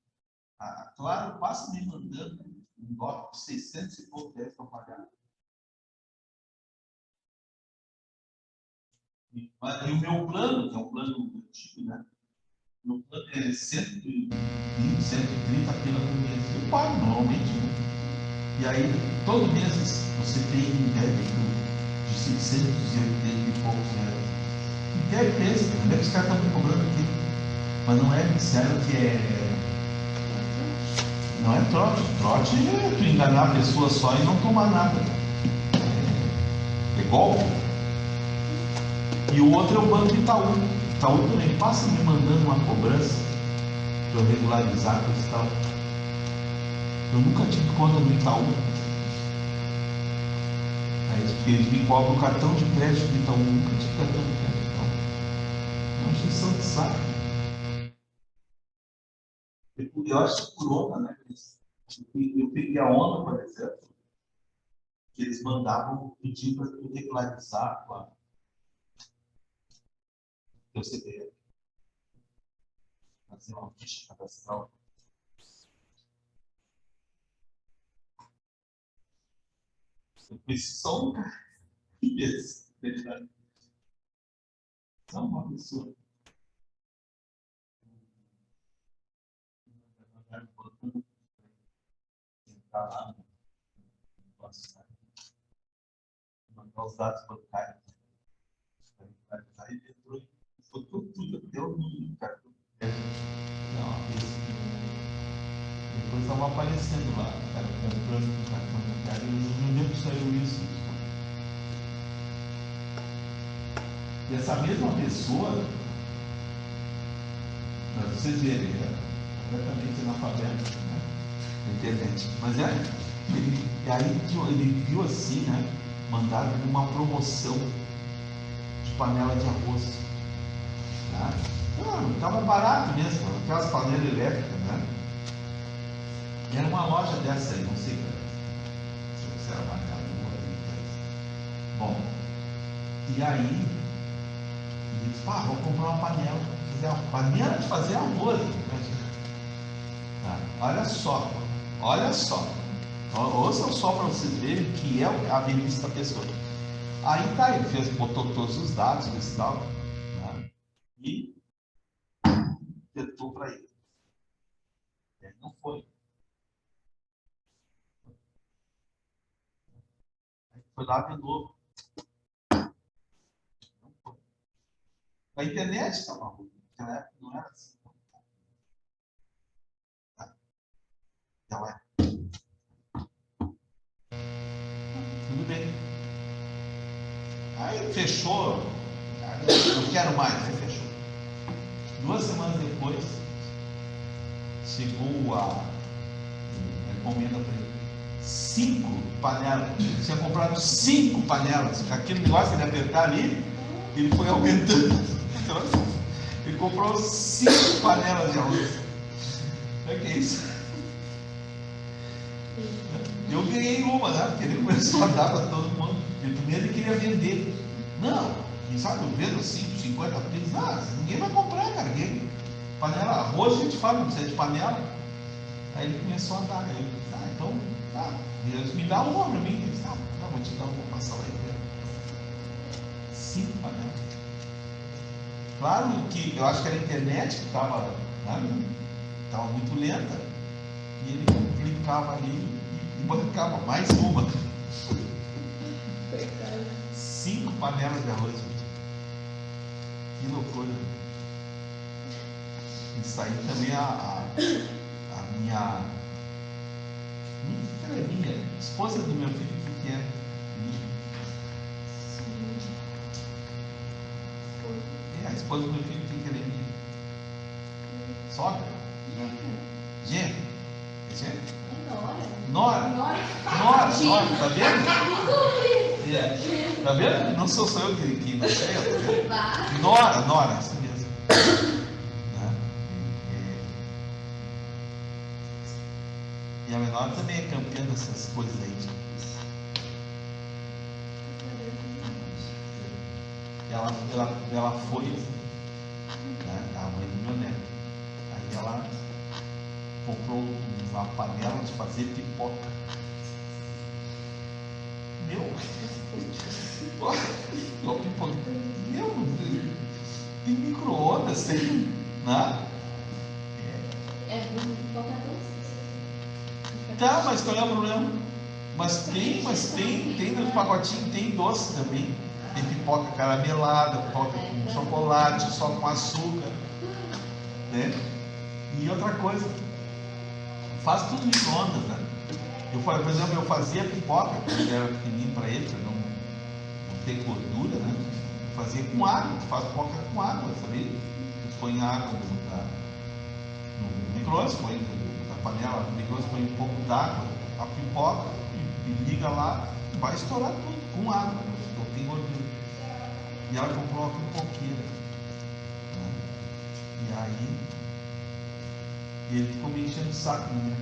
Claro, passa me mandando um bloco de 600 e pouco reais para pagar. E o meu plano, que é um plano antigo, né? No plano é 120, 130 pila por mês. Eu pago normalmente. Né? E aí, todo mês você tem débito de 680 e poucos reais. E débito é esse, onde é que os caras estão me cobrando aqui? Mas não é, disseram que não é trote. Trote é tu enganar a pessoa só e não tomar nada. É golpe. E o outro é o Banco Itaú. Itaú também passa me mandando uma cobrança para eu regularizar com esse tal. Eu nunca tive conta no Itaú. Aí eles me cobram o cartão de crédito do Itaú. Eu nunca tive cartão de crédito do Itaú. É uma injeção de saco. Eu acho que por onda, né? Eu peguei a onda, por exemplo, que eles mandavam pedir para tu regularizar o teu CPF. Fazer uma ficha cadastral. Eu preciso só um cara. Só uma pessoa. Entrar lá no negócio, mandar os dados bancários. Aí entrou e foi tudo, deu no cartão. Depois estava aparecendo lá, o cara comprando o cartão bancário, e onde é que saiu isso? E essa mesma pessoa, para vocês verem, completamente analfabeto, né? Na internet. Mas ele viu assim, né? Mandaram uma promoção de panela de arroz. Tá? Estava barato mesmo, aquelas panelas elétricas, né? E era uma loja dessa aí, não sei se era marcada. Bom, e aí, ele disse, vou comprar uma panela. Panela de fazer arroz. Tá? Olha só. Ouçam só para vocês verem que é a velhice da pessoa. Aí tá, ele botou todos os dados e tal, né? E tentou para ele. Ele não foi. Aí foi lá de novo. Não foi. A internet estava ruim. Naquela época não era assim. Tá? Então tudo bem. Aí fechou. Não quero mais. Aí fechou. 2 semanas depois, chegou a encomenda para ele. 5 panelas. Ele tinha comprado 5 panelas. Aquele negócio de apertar ali, ele foi aumentando. Ele comprou 5 panelas de arroz. O que é isso? Eu ganhei uma, né? Porque ele começou a dar para todo mundo. Primeiro ele queria vender. Não, quem sabe eu vendo 50 pilas. Ninguém vai comprar, cara. Panela, arroz a gente fala, não precisa de panela. Aí ele começou a dar. Aí eu disse, então, tá. Deus me dá uma para mim. Ele disse, vou te dar uma passar lá e ver. 5 panelas. Claro que eu acho que era a internet que estava muito lenta. E ele clicava ali e bancava mais uma. 5 panelas de arroz. Que loucura. Isso aí também a minha esposa do meu filho que é a esposa do meu filho que é minha. Sogra? Gente? Nora, tá vendo? Tá vendo? Não sou eu que não sei, tá vendo? Nora, isso mesmo. E a menor também é campeã dessas coisas aí. Ela foi, né, a mãe do meu neto. Aí ela comprou uma panela de fazer pipoca. Pipoca. Tem micro-ondas, né? Tá, mas qual é o problema? Mas tem no pacotinho, tem doce também. Tem pipoca caramelada, pipoca com chocolate, só com açúcar, né? E outra coisa, faz tudo no micro-ondas, né? Por exemplo, eu fazia pipoca, quando era pequenininho para ele, para não ter gordura, né? Fazia com água, tu faz pipoca com água, sabia? Tu põe água no micro-ondas, põe na panela, no micro-ondas, põe um pouco d'água, a pipoca, e liga lá, vai estourar tudo com água, não tem gordura. E ela comprou uma pipoqueira, né? E aí ele ficou me enchendo o saco, né?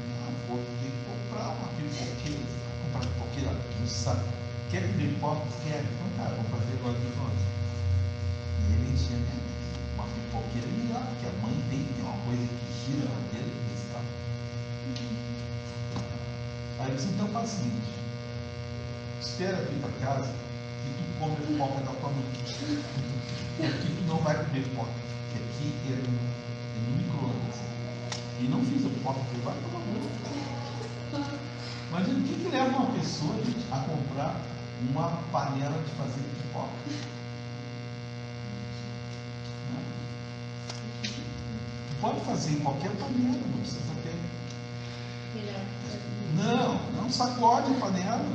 Vou ter que comprar uma pipoqueira, comprar pipoqueira, não sabe. Quer que pipoca? Quer? Então tá, vou fazer agora de nós. E ele enchendo uma pipoqueira melhor, porque a mãe tem uma coisa que gira na dele desse tal. Aí eu disse, então faz o seguinte, espera vir para casa e tu come a pipoca da tua mãe. E aqui tu não vai comer pipoca, porque aqui é no micro-ondas. E não fiz a pipoca, porque vai tomar banho. Imagina o que leva uma pessoa, gente, a comprar uma panela de fazer pipoca. Tu pode fazer em qualquer panela, não precisa ter. Não sacode a panela.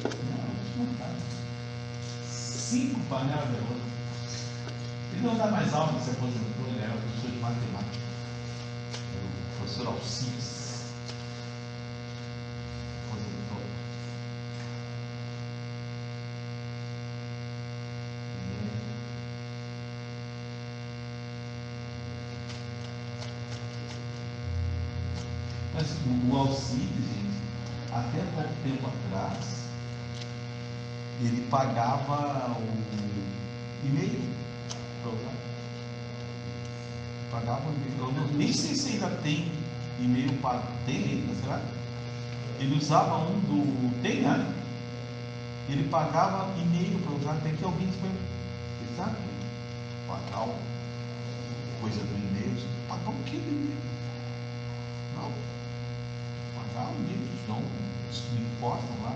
Não, 5 panelas de arroz. Ele não dá mais aula, se aposentou, ele era professor de matemática. Era o professor Alcides. Aposentou. Mas o Alcides, gente, até pouco tempo atrás, ele pagava o e-mail para usar. Pagava o e-mail. Eu nem sei se ainda tem e-mail pago. Tem ainda, será? Ele usava um do. Tem, né? Ele pagava e-mail para usar. Até que alguém foi. Exato. Pagar coisa do e-mail. Pagar o que do e-mail? Não. Pagar o e-mail. Não. Isso não importa lá.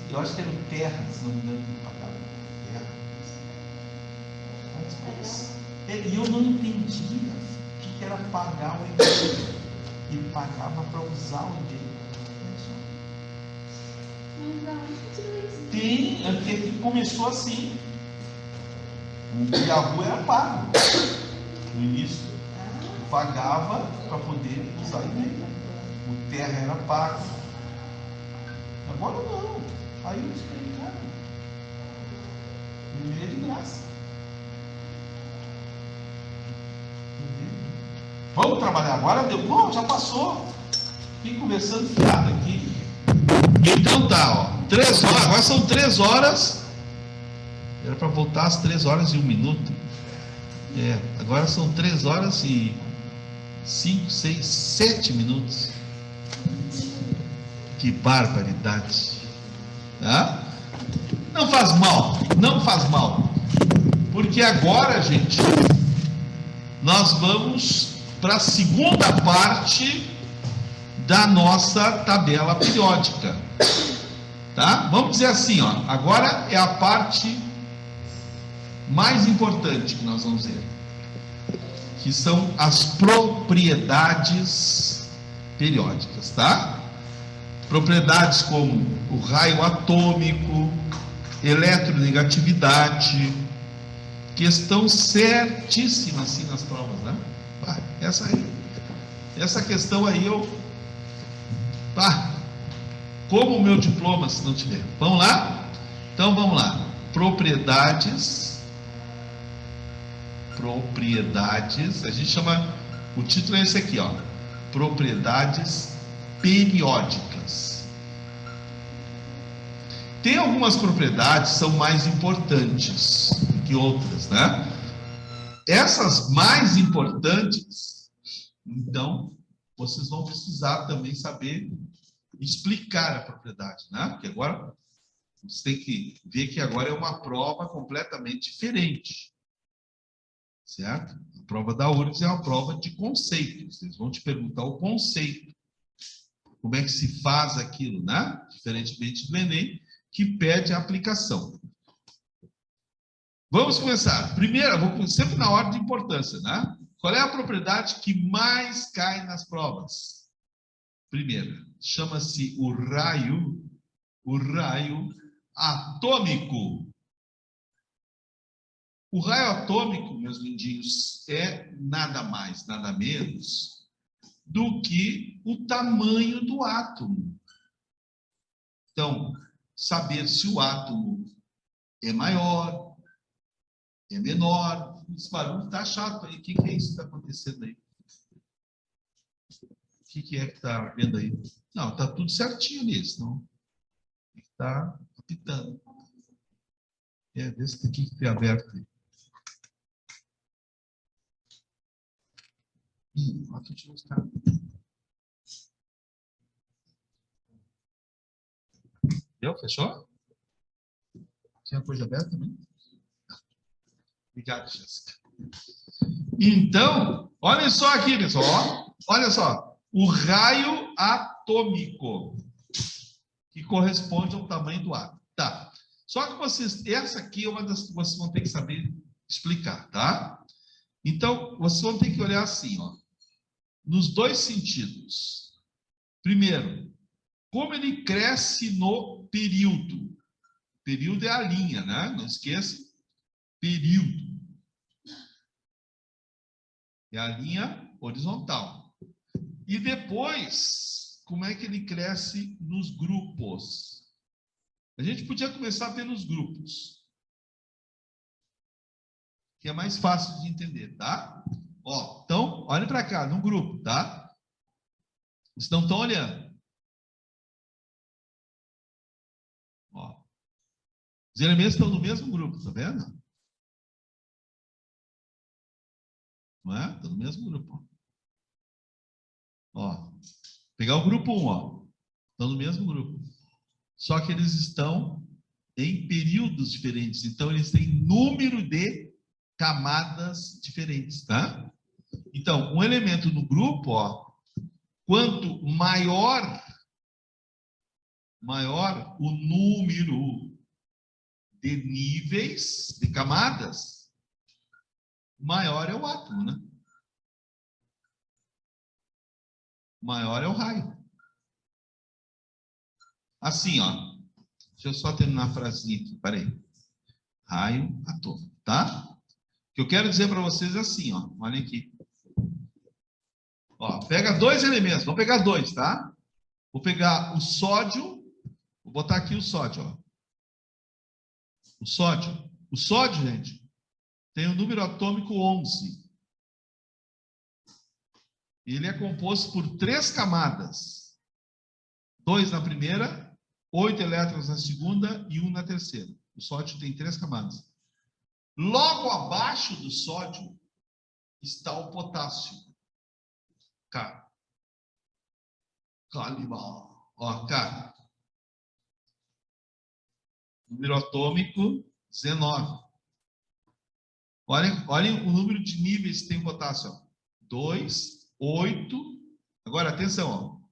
Eu acho que era o Terra, se não me engano, que pagava. Terra. E eu não entendia o que era pagar o e-mail. Ele pagava para usar o e-mail. Tem, até começou assim. O Yahoo era pago no início. Pagava para poder usar e-mail. O Terra era pago. Agora não. Aí eu expliquei, cara. O e-mail é de graça. Vamos trabalhar agora? Deu? Bom, já passou. Fiquei conversando fiado aqui. Então tá, ó. 3 horas, agora são 3 horas. Era para voltar às 3 horas e 1 minuto. Agora são 3 horas e 5, 6, 7 minutos. Que barbaridade. Tá? Não faz mal, não faz mal. Porque agora, gente, nós vamos para a segunda parte da nossa tabela periódica. Tá? Vamos dizer assim, ó, agora é a parte mais importante que nós vamos ver, que são as propriedades periódicas, tá? Propriedades como o raio atômico, eletronegatividade, que estão certíssimas assim nas provas, né? Essa questão aí como o meu diploma se não tiver. Vamos lá? Então vamos lá. Propriedades, a gente chama, o título é esse aqui, ó. Propriedades periódicas. Tem algumas propriedades que são mais importantes que outras, né? Essas mais importantes, então, vocês vão precisar também saber explicar a propriedade, né? Porque agora você tem que ver que agora é uma prova completamente diferente. certo? A prova da URGS é uma prova de conceitos. Eles vão te perguntar o conceito. Como é que se faz aquilo, né? Diferentemente do Enem, que pede a aplicação. Vamos começar. Primeiro, vou sempre na ordem de importância, né? Qual é a propriedade que mais cai nas provas? Primeira, chama-se o raio atômico. O raio atômico, meus lindinhos, é nada mais, nada menos do que o tamanho do átomo. Então, saber se o átomo é maior, é menor. Esse barulho está chato aí. O que é isso que está acontecendo aí? O que é que está vendo aí? Não, está tudo certinho nisso, não? Está apitando. Vê se tem que ter aberto aí. Aqui tinha uns caras. Deu? Fechou? Tinha coisa aberta também? Obrigado, Jéssica. Então, olha só aqui, pessoal. Olha só. O raio atômico, que corresponde ao tamanho do átomo. Tá. Só que vocês, essa aqui é uma das que vocês vão ter que saber explicar, tá? Então, vocês vão ter que olhar assim, ó, nos dois sentidos. Primeiro, como ele cresce no período. Período é a linha, né? Não esqueça. Período. É a linha horizontal. E depois, como é que ele cresce nos grupos? A gente podia começar pelos grupos, que é mais fácil de entender, tá? Ó, então, olhem para cá, no grupo, tá? Vocês não estão olhando. Ó. Os elementos estão no mesmo grupo, tá vendo? Não é? Estão no mesmo grupo. Ó. Pegar o grupo 1, ó. Estão no mesmo grupo. Só que eles estão em períodos diferentes. Então, eles têm número de camadas diferentes, tá? Então, um elemento no grupo, ó, quanto maior o número de níveis, de camadas, maior é o átomo, né? Maior é o raio. Assim, ó. Deixa eu só terminar a frasinha aqui, peraí. Raio atômico, tá? O que eu quero dizer para vocês é assim, ó. Olhem aqui. Ó, pega dois elementos, vamos pegar dois, tá? Vou pegar o sódio, vou botar aqui o sódio, ó. O sódio, gente, tem o número atômico 11. Ele é composto por 3 camadas. 2 na primeira, 8 elétrons na segunda e 1 na terceira. O sódio tem 3 camadas. Logo abaixo do sódio está o potássio. K. Calibar. Ó, K. Número atômico 19. Olhem o número de níveis que tem o potássio. 2, 8. Agora, atenção, ó.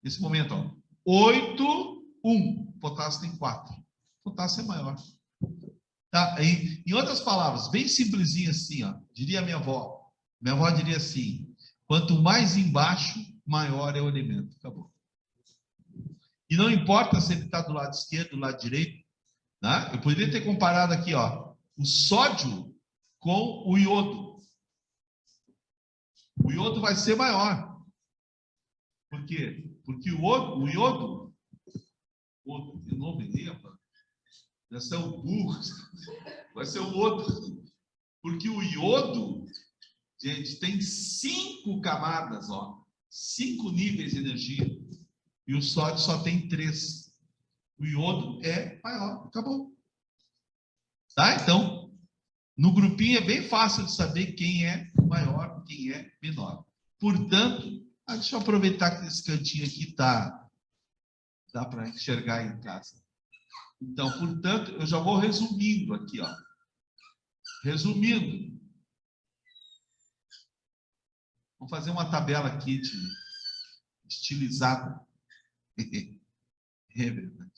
Nesse momento, ó. 8, 1. O potássio tem 4. O potássio é maior. Tá? Em outras palavras, bem simplesinho assim, ó. Diria a minha avó. Minha avó diria assim: quanto mais embaixo, maior é o elemento. Acabou. E não importa se ele está do lado esquerdo, do lado direito. Né? Eu poderia ter comparado aqui, ó, o sódio com o iodo. O iodo vai ser maior. Por quê? Porque o iodo, de novo, vai ser o burro, vai ser o outro. Porque o iodo, gente, tem 5 camadas, ó, 5 níveis de energia. E o sódio só tem 3. O iodo é maior, acabou. Tá? Então, no grupinho é bem fácil de saber quem é maior, quem é menor. Portanto, deixa eu aproveitar que esse cantinho aqui dá para enxergar em casa. Então, portanto, eu já vou resumindo aqui, ó. Resumindo, Vamos fazer uma tabela aqui de estilizada. É verdade.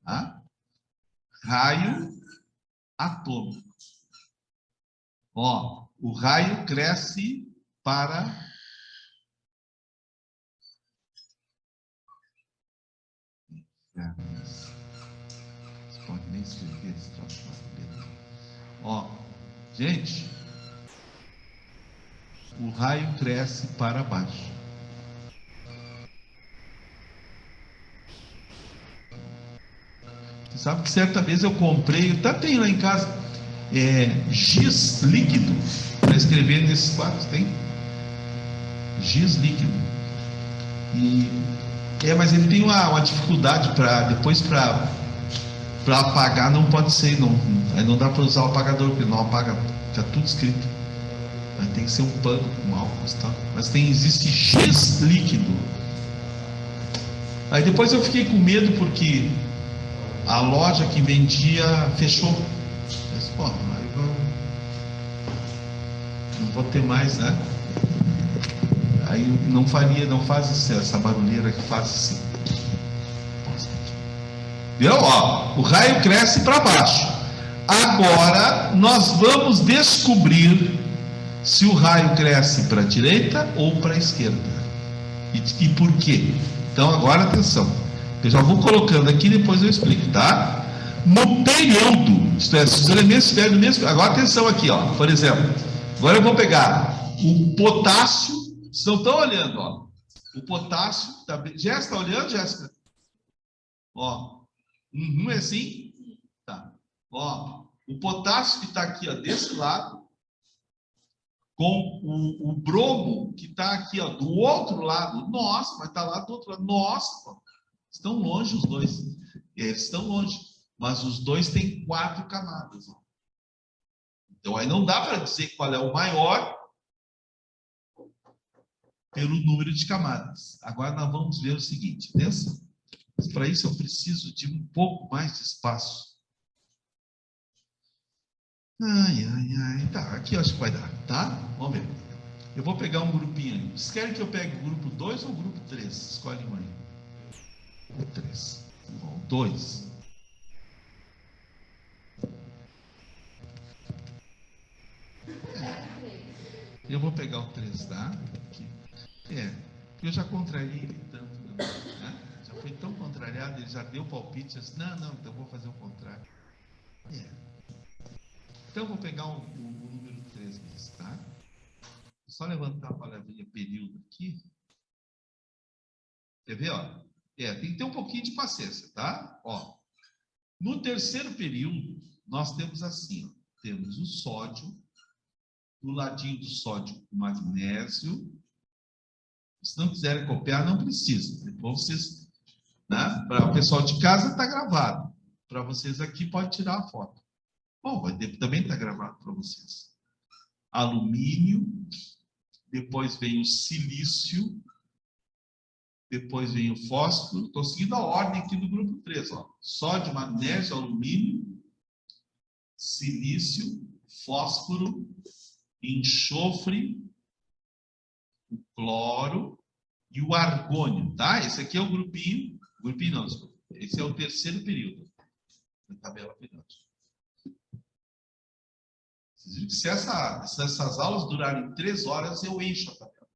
Tá? Raio atômico. Ó, o raio cresce para... Você pode nem escrever esse troço. Ó, gente, o raio cresce para baixo. Você sabe que certa vez eu comprei, até tenho lá em casa, giz líquido para escrever nesses quadros, tem? Giz líquido. Mas ele tem uma dificuldade para depois para apagar, não pode ser, não. Aí não dá para usar o apagador, porque não apaga, fica tudo escrito. Aí tem que ser um pano com álcool e tal. Mas existe giz líquido. Aí depois eu fiquei com medo porque a loja que vendia fechou. Mas, pô, aí não vou ter mais, né? Aí não faz essa barulheira que faz assim. Viu? Ó, o raio cresce para baixo. Agora nós vamos descobrir se o raio cresce para a direita ou para a esquerda. E por quê? Então agora atenção. Eu já vou colocando aqui, depois eu explico, tá? No período, isto é, se os elementos estiverem no mesmo... Agora atenção aqui, ó. Por exemplo, agora eu vou pegar o potássio. Vocês não estão olhando, ó. O potássio... Jéssica, está olhando, Jéssica? Ó. É assim? Tá. Ó. O potássio que está aqui, ó, desse lado, com o bromo que está aqui, ó, do outro lado. Nossa, mas está lá do outro lado. Nossa, pô. Estão longe os dois. Eles estão longe. Mas os dois têm 4 camadas. Ó. Então, aí não dá para dizer qual é o maior pelo número de camadas. Agora nós vamos ver o seguinte. Atenção. Para isso eu preciso de um pouco mais de espaço. Tá, aqui eu acho que vai dar, tá? Vamos ver. Eu vou pegar um grupinho aí. Vocês querem que eu pegue o grupo 2 ou o grupo 3? Escolhe um aí. O 3. Bom, 2. Eu vou pegar o 3, tá? Aqui. Eu já contrariei ele tanto, né? Já foi tão contrariado, ele já deu palpite. Disse, não, então eu vou fazer o contrário. Então eu vou pegar o número 3 mesmo, tá? Só levantar a palavrinha período aqui. Quer ver, ó? Tem que ter um pouquinho de paciência, tá? Ó, no terceiro período, nós temos assim, ó, temos o sódio, do ladinho do sódio, o magnésio. Se não quiserem copiar, não precisa. Depois vocês, né? Para o pessoal de casa está gravado. Para vocês aqui, pode tirar a foto. Bom, também está gravado para vocês. Alumínio, depois vem o silício, depois vem o fósforo. Estou seguindo a ordem aqui do grupo 3. Ó. Sódio, magnésio, alumínio, silício, fósforo, enxofre, o cloro e o argônio. Tá? Esse aqui é o grupinho. Grupinho não, desculpa. Esse é o terceiro período. Na tabela periódica. Se essas aulas durarem 3 horas, eu encho a tabela.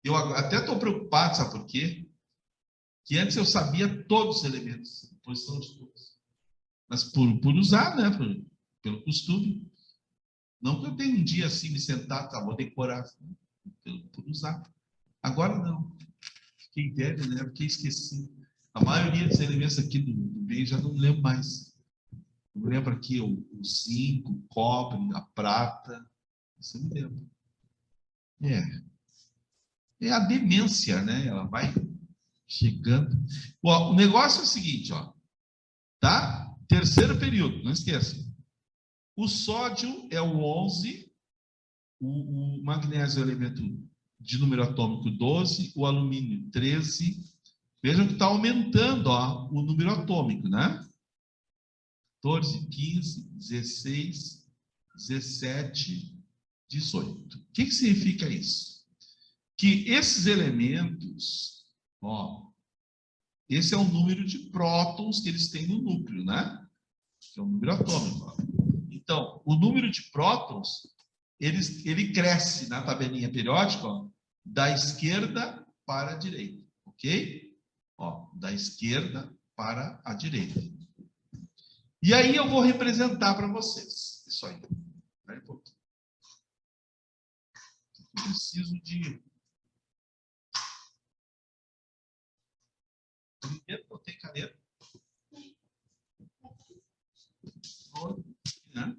Eu até estou preocupado, sabe por quê? Que antes eu sabia todos os elementos, posição de todos. Mas por usar, né? Pelo costume. Não que eu tenha um dia assim, me sentar, tá, vou decorar. Por usar. Agora não. Fiquei velho, né? Porque esqueci. A maioria dos elementos aqui do bem já não lembro mais. Eu lembro aqui o zinco, o cobre, a prata. Isso eu me lembro. É a demência, né? Ela vai chegando. Ó, o negócio é o seguinte, ó. Tá? Terceiro período, não esqueça. O sódio é o 11, o magnésio é o elemento de número atômico 12, o alumínio 13. Vejam que está aumentando, ó, o número atômico, né? 14, 15, 16, 17, 18. O que significa isso? Que esses elementos, ó, esse é o número de prótons que eles têm no núcleo, né? Que é o número atômico. Ó. Então, o número de prótons, ele cresce na tabelinha periódica, ó, da esquerda para a direita, ok? Ó, da esquerda para a direita. E aí eu vou representar para vocês isso aí. Espera um pouquinho. Eu preciso de... Primeiro eu tenho caneta. Né?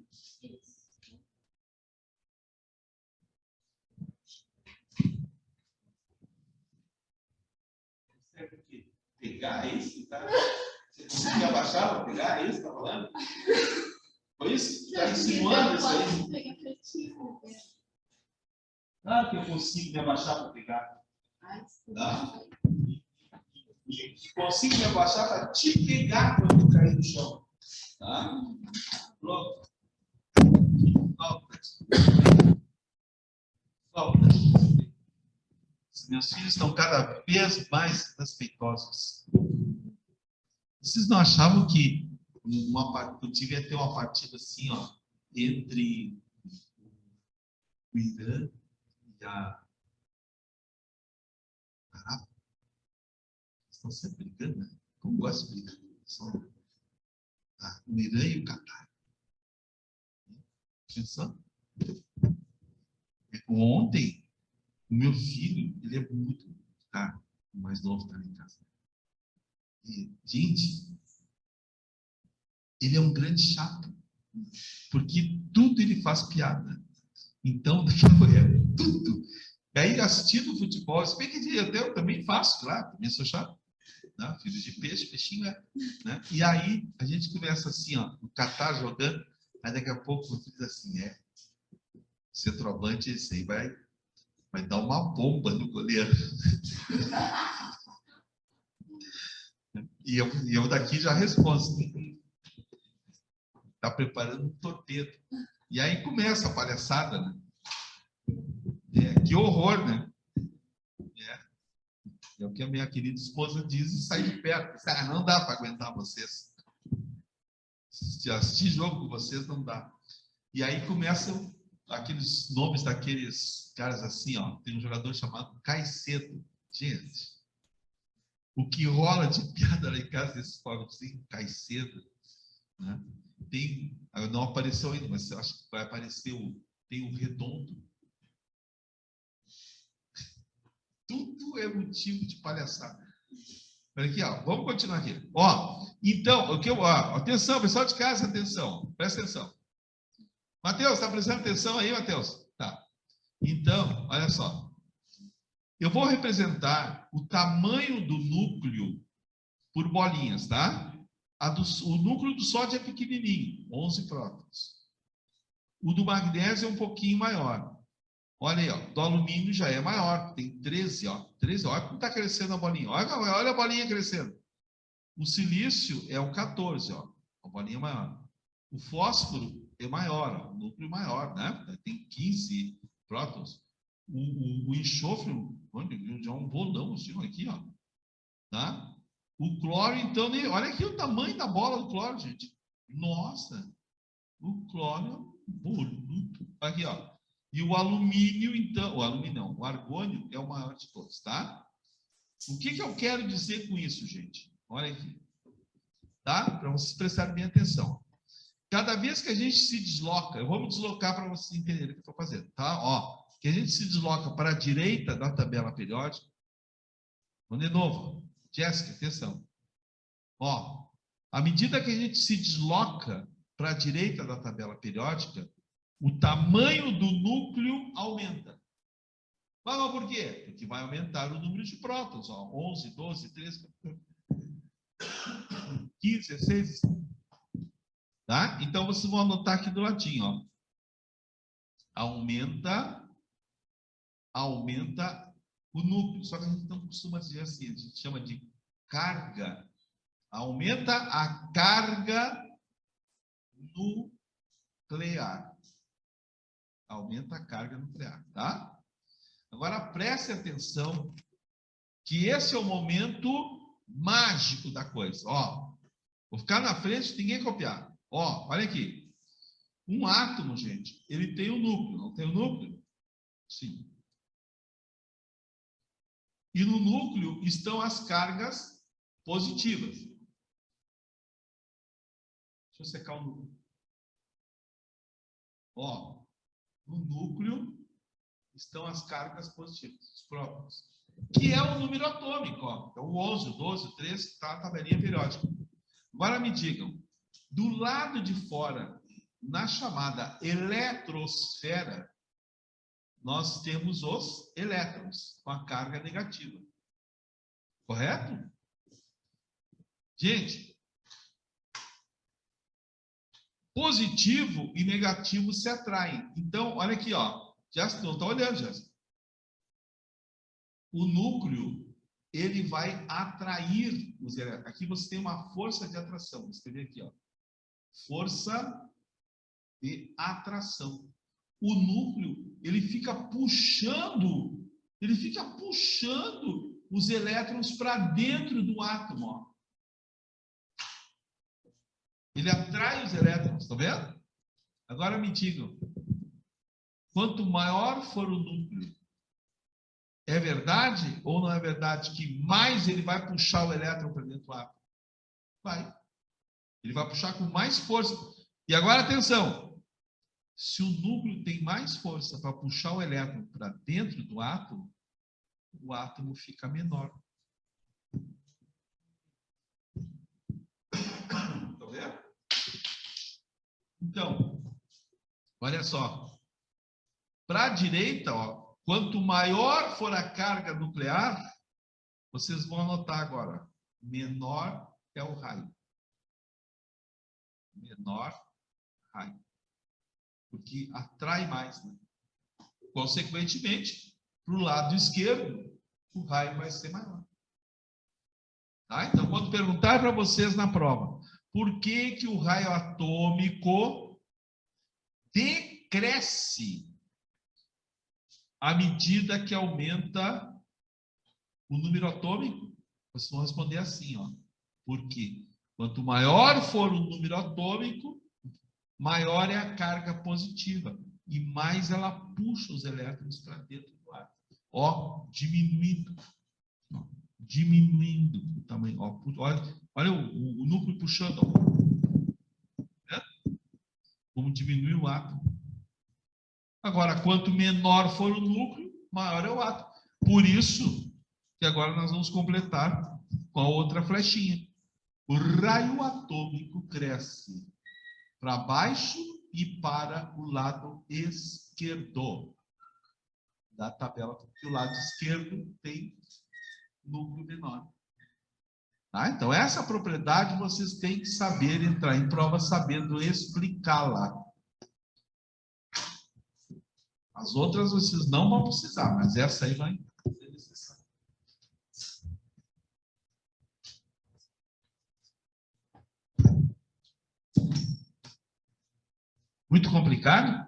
Serve o quê? Pegar isso, tá? Você conseguiu abaixar para pegar isso, tá falando? Foi isso? Está insinuando isso aí? Claro que eu consigo me abaixar para pegar. Tá? E consigo me abaixar para te pegar quando eu cair no chão. Tá? Pronto. Falta. Meus filhos estão cada vez mais respeitosos. Vocês não achavam que eu devia ter uma partida assim, ó, entre o Irã e a Arábia? Estão sempre brigando, né? Como gosto de brigar? O Irã e o Catar. Atenção. Ontem, o meu filho, ele é muito... Tá, o mais novo está em casa. E, gente, ele é um grande chato. Porque tudo ele faz piada. Então, tudo. E aí, assistindo futebol, se bem que eu também faço, claro, também sou chato. Né? Filho de peixe, peixinho, né? E aí, a gente começa assim, ó, o Catar jogando, aí daqui a pouco o filho diz assim, centroavante, esse aí vai dar uma bomba no goleiro. E eu daqui já respondo, está preparando um torpedo. E aí começa a palhaçada, né? Que horror, né? É o que a minha querida esposa diz e sai de perto. Não dá para aguentar vocês. Assistir jogo com vocês não dá. E aí começam aqueles nomes daqueles caras assim, ó. Tem um jogador chamado Caicedo. Gente, o que rola de piada lá em casa desses pobres assim, Caicedo, né? Não apareceu ainda, mas eu acho que vai aparecer tem o Redondo. Tudo é motivo de palhaçada. Olha aqui, ó. Vamos continuar aqui. Ó, então, atenção, pessoal de casa, atenção. Presta atenção. Mateus, está prestando atenção aí, Mateus? Tá. Então, olha só. Eu vou representar o tamanho do núcleo por bolinhas, tá? O núcleo do sódio é pequenininho, 11 prótons. O do magnésio é um pouquinho maior. Olha aí, ó, do alumínio já é maior, tem 13, ó. 13, olha como está crescendo a bolinha. Olha a bolinha crescendo. O silício é o 14, ó, a bolinha maior. O fósforo é maior, ó, o núcleo maior, né? Tem 15 prótons. O enxofre, já é um bolão assim, aqui, ó. Tá? O cloro, então, olha aqui o tamanho da bola do cloro, gente. Nossa, o cloro é um boludo. Aqui, ó. E o alumínio, então, o argônio é o maior de todos, tá? O que eu quero dizer com isso, gente? Olha aqui. Tá? Para vocês prestarem bem atenção. Cada vez que a gente se desloca, eu vou me deslocar para vocês entenderem o que eu estou fazendo, tá? Ó, que a gente se desloca para a direita da tabela periódica. Vamos de novo. Jéssica, atenção. Ó, à medida que a gente se desloca para a direita da tabela periódica, o tamanho do núcleo aumenta. Mas por quê? Porque vai aumentar o número de prótons. Ó, 11, 12, 13, 15, 16. Tá? Então, vocês vão anotar aqui do ladinho. Ó. Aumenta o núcleo. Só que a gente não costuma dizer assim. A gente chama de carga. Aumenta a carga nuclear. Aumenta a carga nuclear, tá? Agora preste atenção que esse é o momento mágico da coisa. Ó, vou ficar na frente, ninguém copiar. Ó, olha aqui. Um átomo, gente, ele tem um núcleo, não tem um núcleo? Sim. E no núcleo estão as cargas positivas. Deixa eu secar o núcleo. Ó, no núcleo estão as cargas positivas, os próprios. Que é o número atômico, ó. Então, o 11, o 12, o 13, está a tabelinha periódica. Agora me digam, do lado de fora, na chamada eletrosfera, nós temos os elétrons com a carga negativa. Correto? Gente, positivo e negativo se atraem. Então, olha aqui, ó. Já está olhando, Jéssica. O núcleo, ele vai atrair os elétrons. Aqui você tem uma força de atração. Vou escrever aqui, ó. Força de atração. O núcleo, ele fica puxando os elétrons para dentro do átomo, ó. Ele atrai os elétrons, estão vendo? Agora me digam, quanto maior for o núcleo, é verdade ou não é verdade que mais ele vai puxar o elétron para dentro do átomo? Vai. Ele vai puxar com mais força. E agora atenção, se o núcleo tem mais força para puxar o elétron para dentro do átomo, o átomo fica menor. Estão vendo? Então, olha só. Para a direita, ó, quanto maior for a carga nuclear, vocês vão anotar agora, menor é o raio. Menor raio. Porque atrai mais, né? Consequentemente, para o lado esquerdo, o raio vai ser maior. Tá? Então, quando perguntar para vocês na prova, por que o raio atômico decresce à medida que aumenta o número atômico? Vocês vão responder assim, ó. Porque quanto maior for o número atômico, maior é a carga positiva e mais ela puxa os elétrons para dentro do átomo. Ó, diminuindo o tamanho. Ó, olha o núcleo puxando. Ó. É? Como diminui o átomo. Agora, quanto menor for o núcleo, maior é o átomo. Por isso que agora nós vamos completar com a outra flechinha. O raio atômico cresce para baixo e para o lado esquerdo da tabela, porque o lado esquerdo tem núcleo menor. Tá? Então, essa propriedade vocês têm que saber entrar em prova sabendo explicá-la. As outras vocês não vão precisar, mas essa aí vai ser necessária. Muito complicado?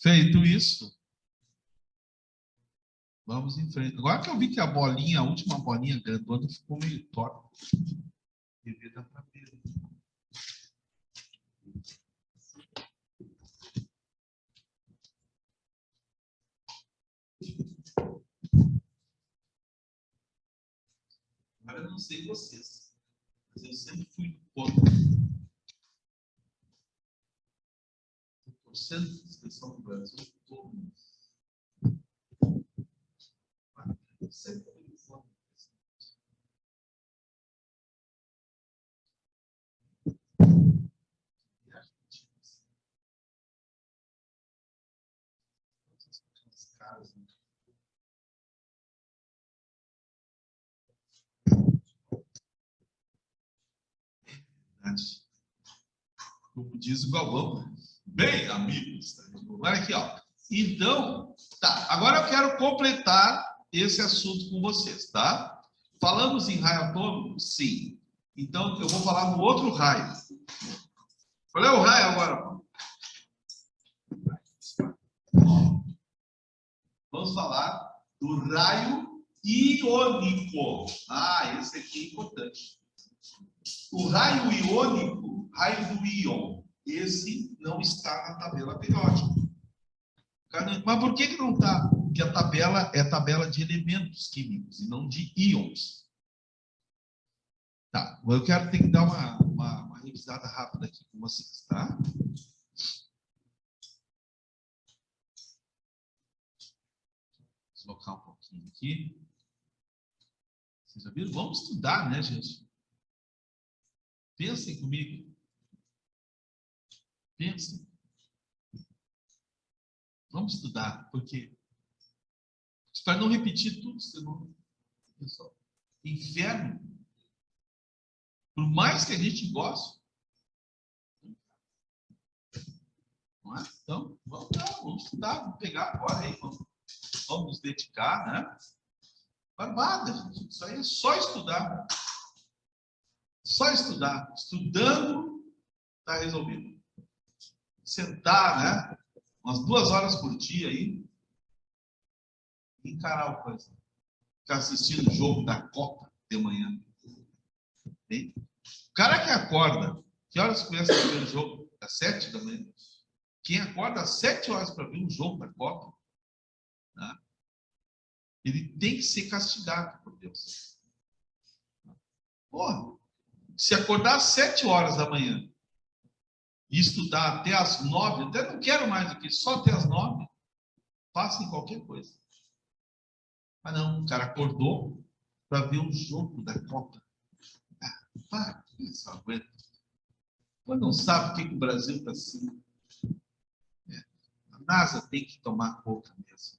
Feito isso, vamos em frente. Agora que eu vi que a bolinha, a última bolinha grandona, ficou meio torta. Deveria dar para ver. Agora eu não sei vocês, mas eu sempre fui contra. Torcendo a inscrição do Brasil, todo mundo. Sempre fui contra. Como diz o Galvão. Bem, amigos. Olha aqui, ó. Então, tá. Agora eu quero completar esse assunto com vocês, tá? Falamos em raio atômico? Sim. Então, eu vou falar do outro raio. Qual é o raio agora? Vamos falar do raio iônico. Ah, esse aqui é importante. O raio iônico, raio do íon, esse não está na tabela periódica. Mas por que não está? Porque a tabela é a tabela de elementos químicos e não de íons. Tá, eu quero ter que dar uma revisada rápida aqui com vocês, tá? Deslocar um pouquinho aqui. Vocês já viram? Vamos estudar, né, gente? Pensem comigo. Pensem. Vamos estudar, porque para não repetir tudo, senão inferno. Por mais que a gente goste. Não é? Então, vamos estudar, vamos pegar agora aí, vamos nos dedicar, né? Barbada, gente. Isso aí é só estudar. Só estudar. Estudando, está resolvido. Sentar, né? Umas 2 horas por dia aí. E encarar o coisa. Ficar assistindo o jogo da Copa de manhã. Bem? O cara que acorda, que horas começa a ver o jogo? Às 7 da manhã. Quem acorda às 7 horas para ver um jogo da Copa, né? Ele tem que ser castigado por Deus. Porra, se acordar às 7 horas da manhã e estudar até às 9, até não quero mais do que só até às 9, passa em qualquer coisa. Mas não, o cara acordou para ver um jogo da Copa. Ah, isso aguenta. Quando não sabe o que o Brasil está assim, a NASA tem que tomar conta mesmo.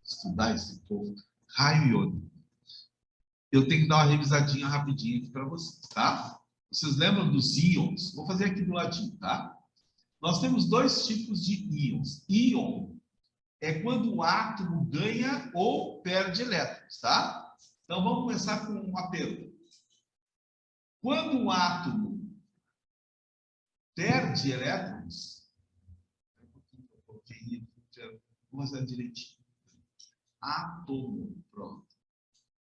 Estudar esse povo. Raio iônico. Eu tenho que dar uma revisadinha rapidinho aqui para vocês, tá? Vocês lembram dos íons? Vou fazer aqui do ladinho, tá? Nós temos 2 tipos de íons. Íon é quando o átomo ganha ou perde elétrons, tá? Então vamos começar com uma pergunta. Quando um átomo perde elétrons, vamos fazer direitinho. Átomo, pronto.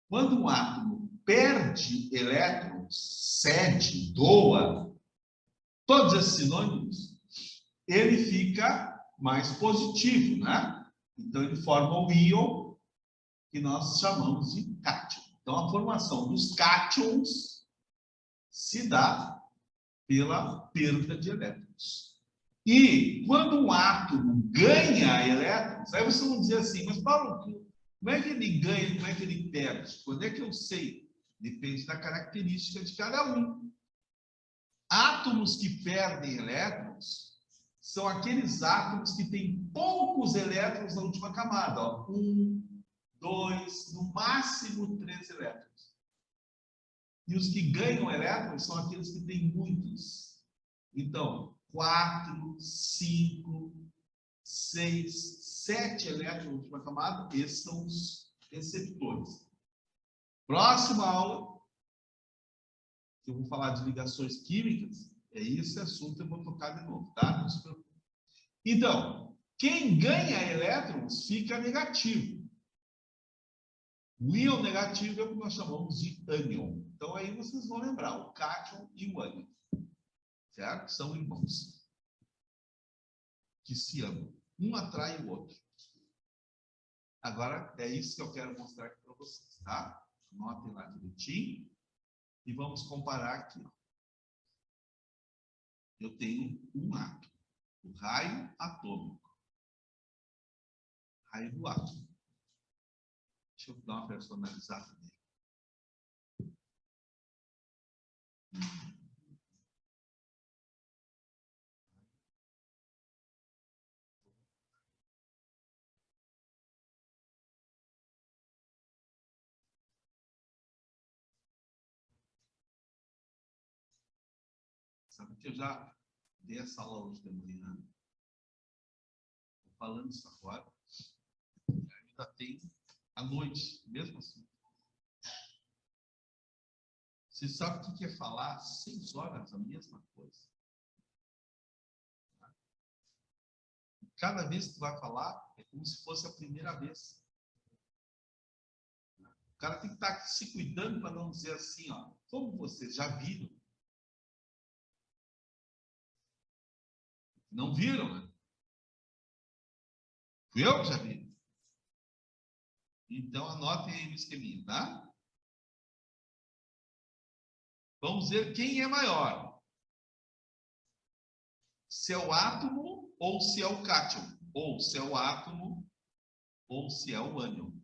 Quando um átomo perde elétrons, cede, doa, todos esses sinônimos, ele fica mais positivo, né? Então ele forma o íon que nós chamamos de cátion. Então a formação dos cátions se dá pela perda de elétrons. E quando um átomo ganha elétrons, aí vocês vão dizer assim, mas Paulo, como é que ele ganha, como é que ele perde? Quando é que eu sei? Depende da característica de cada um. Átomos que perdem elétrons são aqueles átomos que têm poucos elétrons na última camada. Ó. 1, 2, no máximo 3 elétrons. E os que ganham elétrons são aqueles que têm muitos. Então, 4, 5, 6, 7 elétrons na última camada, esses são os receptores. Próxima aula, que eu vou falar de ligações químicas, é esse assunto, eu vou tocar de novo, tá? Não se preocupe. Então, quem ganha elétrons fica negativo. O íon negativo é o que nós chamamos de ânion. Então, aí vocês vão lembrar, o cátion e o ânion. Certo? São irmãos que se amam. Um atrai o outro. Agora, é isso que eu quero mostrar aqui para vocês, tá? Anotem lá direitinho. E vamos comparar aqui. Ó. Eu tenho um átomo. O raio atômico. Raio do átomo. Deixa eu dar uma personalizada nele. Sabe que eu já dei essa aula hoje de manhã. Estou falando isso agora. Ainda tem à noite, mesmo assim. Você sabe o que é falar 6 horas a mesma coisa? Cada vez que tu vai falar, é como se fosse a primeira vez. O cara tem que estar se cuidando para não dizer assim, ó, como vocês já viram. Não viram, né? Fui eu que já vi. Então, anotem aí no esqueminha, tá? Vamos ver quem é maior. Se é o átomo ou se é o cátion. Ou se é o átomo ou se é o ânion.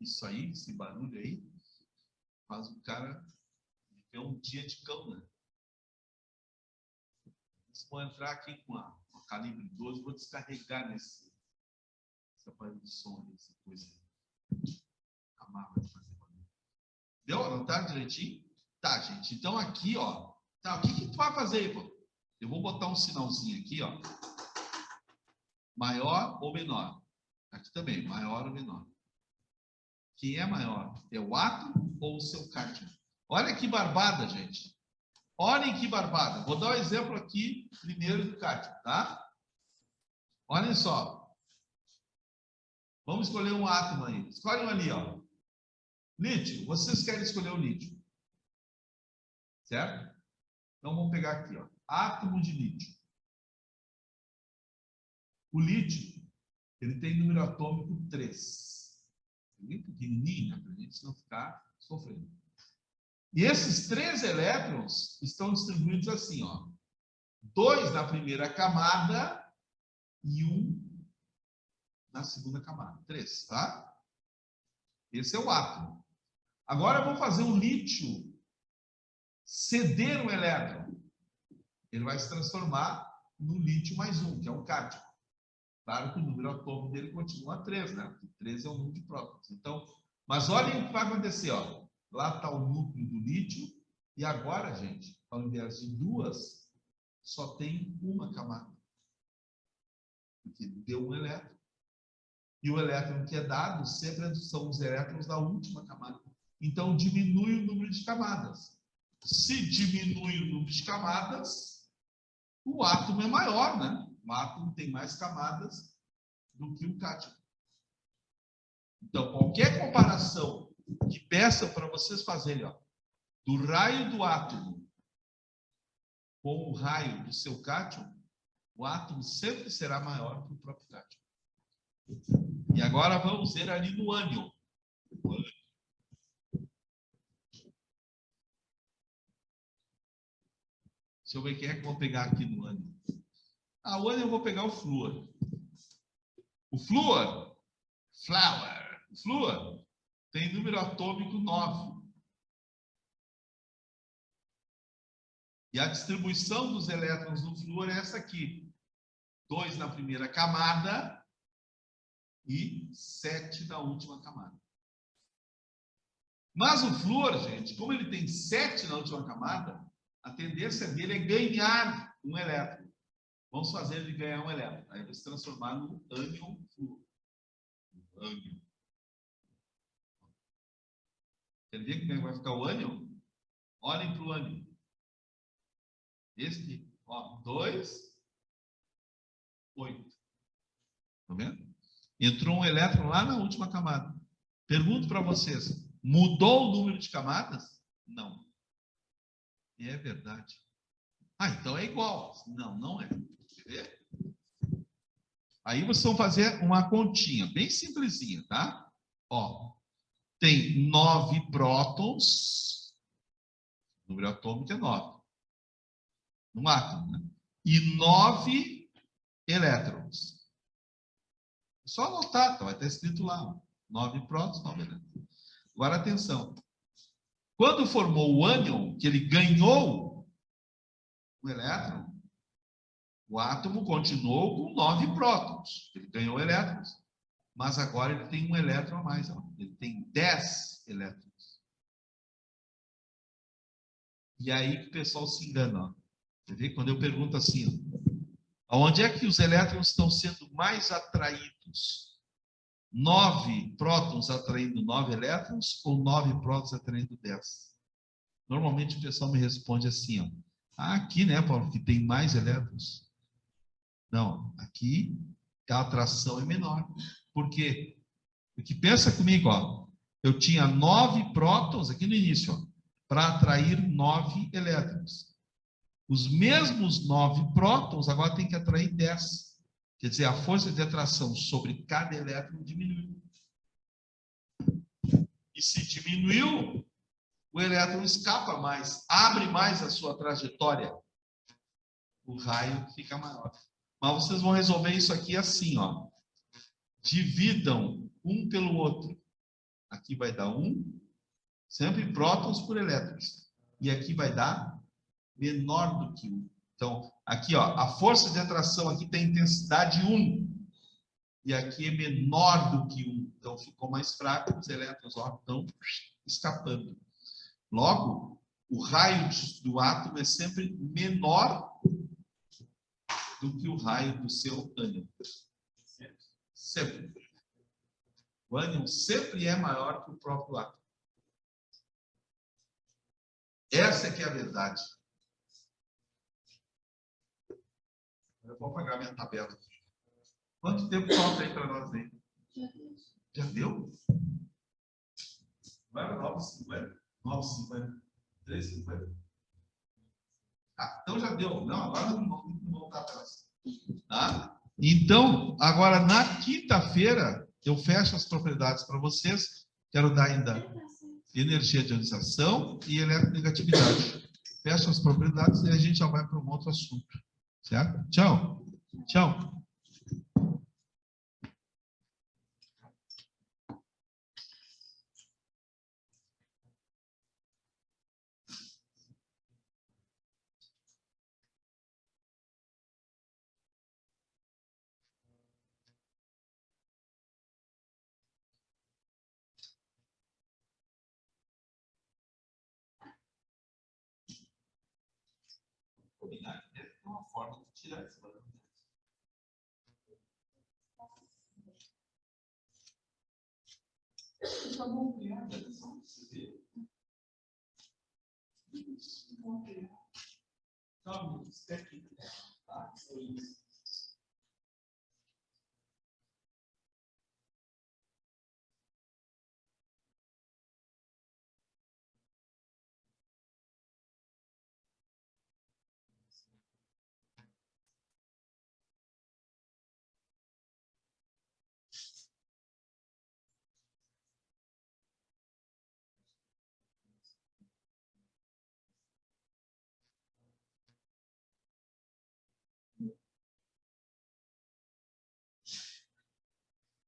Isso aí, esse barulho aí, faz o cara viver um dia de cão, né? Se for entrar aqui com a calibre 12, vou descarregar nesse aparelho de som, essa coisa aí. A marra vai fazer barulho. Deu? Anotaram direitinho? Tá, gente. Então aqui, ó. Tá, o que tu vai fazer aí, pô? Eu vou botar um sinalzinho aqui, ó. Maior ou menor? Aqui também, maior ou menor. Quem é maior? É o átomo ou o seu cátion? Olha que barbada, gente. Olhem que barbada. Vou dar um exemplo aqui, primeiro do cátion, tá? Olhem só. Vamos escolher um átomo aí. Escolhe um ali, ó. Lítio. Vocês querem escolher o lítio. Certo? Então vamos pegar aqui, ó. Átomo de lítio. O lítio, ele tem número atômico 3. Bem pequenininho, né, para a gente não ficar sofrendo. E esses 3 elétrons estão distribuídos assim, ó. 2 na primeira camada e 1 na segunda camada. 3, tá? Esse é o átomo. Agora eu vou fazer o lítio ceder um elétron. Ele vai se transformar no lítio mais 1, que é um cátion. Claro que o número atômico dele continua 3, né? Porque 3 é o número de prótons. Então, mas olhem o que vai acontecer, ó. Lá está o núcleo do lítio. E agora, gente, ao invés de 2, só tem uma camada. Porque deu um elétron. E o elétron que é dado sempre são os elétrons da última camada. Então, diminui o número de camadas. Se diminui o número de camadas, o átomo é maior, né? O átomo tem mais camadas do que o cátion. Então, qualquer comparação que peçam para vocês fazerem, ó, do raio do átomo com o raio do seu cátion, o átomo sempre será maior que o próprio cátion. E agora vamos ver ali no ânion. Deixa eu ver quem é que eu vou pegar aqui no ânion. Ah, o ânion eu vou pegar o flúor. O flúor, o flúor tem número atômico 9. E a distribuição dos elétrons do flúor é essa aqui. 2 na primeira camada e 7 na última camada. Mas o flúor, gente, como ele tem 7 na última camada, a tendência dele é ganhar um elétron. Vamos fazer ele ganhar um elétron. Aí vai se transformar no ânion flúor. Ânion. Quer ver como é que vai ficar o ânion? Olhem para o ânion. Esse aqui, ó, 2, 8. Tá vendo? Entrou um elétron lá na última camada. Pergunto para vocês, mudou o número de camadas? Não. É verdade. Ah, então é igual. Não, não é. Quer ver? Aí vocês vão fazer uma continha, bem simplesinha, tá? Ó, tem 9 prótons, o número atômico é 9. No átomo, né? E 9 elétrons. É só anotar, tá? Vai estar escrito lá. 9 prótons, 9 elétrons. Agora, atenção. Quando formou o ânion, que ele ganhou o elétron, o átomo continuou com 9 prótons. Ele ganhou elétrons. Mas agora ele tem um elétron a mais. Ó. Ele tem 10 elétrons. E aí que o pessoal se engana. Ó. Você vê? Quando eu pergunto assim, ó, onde é que os elétrons estão sendo mais atraídos? 9 prótons atraindo 9 elétrons ou 9 prótons atraindo 10? Normalmente o pessoal me responde assim, ó. Ah, aqui, né, Paulo, que tem mais elétrons. Não, aqui a atração é menor. Por quê? Porque pensa comigo, ó. Eu tinha 9 prótons aqui no início, para atrair 9 elétrons. Os mesmos 9 prótons agora tem que atrair 10. Quer dizer, a força de atração sobre cada elétron diminui. E se diminuiu, o elétron escapa mais, abre mais a sua trajetória. O raio fica maior. Mas vocês vão resolver isso aqui assim, ó. Dividam um pelo outro. Aqui vai dar 1, sempre prótons por elétrons. E aqui vai dar menor do que 1. Então, aqui, ó, a força de atração aqui tem intensidade 1. E aqui é menor do que 1. Então, ficou mais fraco, os elétrons ó, estão escapando. Logo, o raio do átomo é sempre menor do que o raio do seu ânion. Sempre. O ânion sempre é maior que o próprio átomo. Essa é que é a verdade. Eu vou apagar minha tabela. Quanto tempo falta aí para nós aí? Já deu? Vai 9h50, 9h50, 3h50. Ah, então já deu. Não, agora não vamos voltar atrás. Tá? Então, agora na quinta-feira, eu fecho as propriedades para vocês. Quero dar ainda energia de ionização e eletronegatividade. Fecho as propriedades e a gente já vai para um outro assunto. Certo? Tchau. Tchau. Deve ter uma forma de tirar esse barulho. Tá bom, técnica, tá?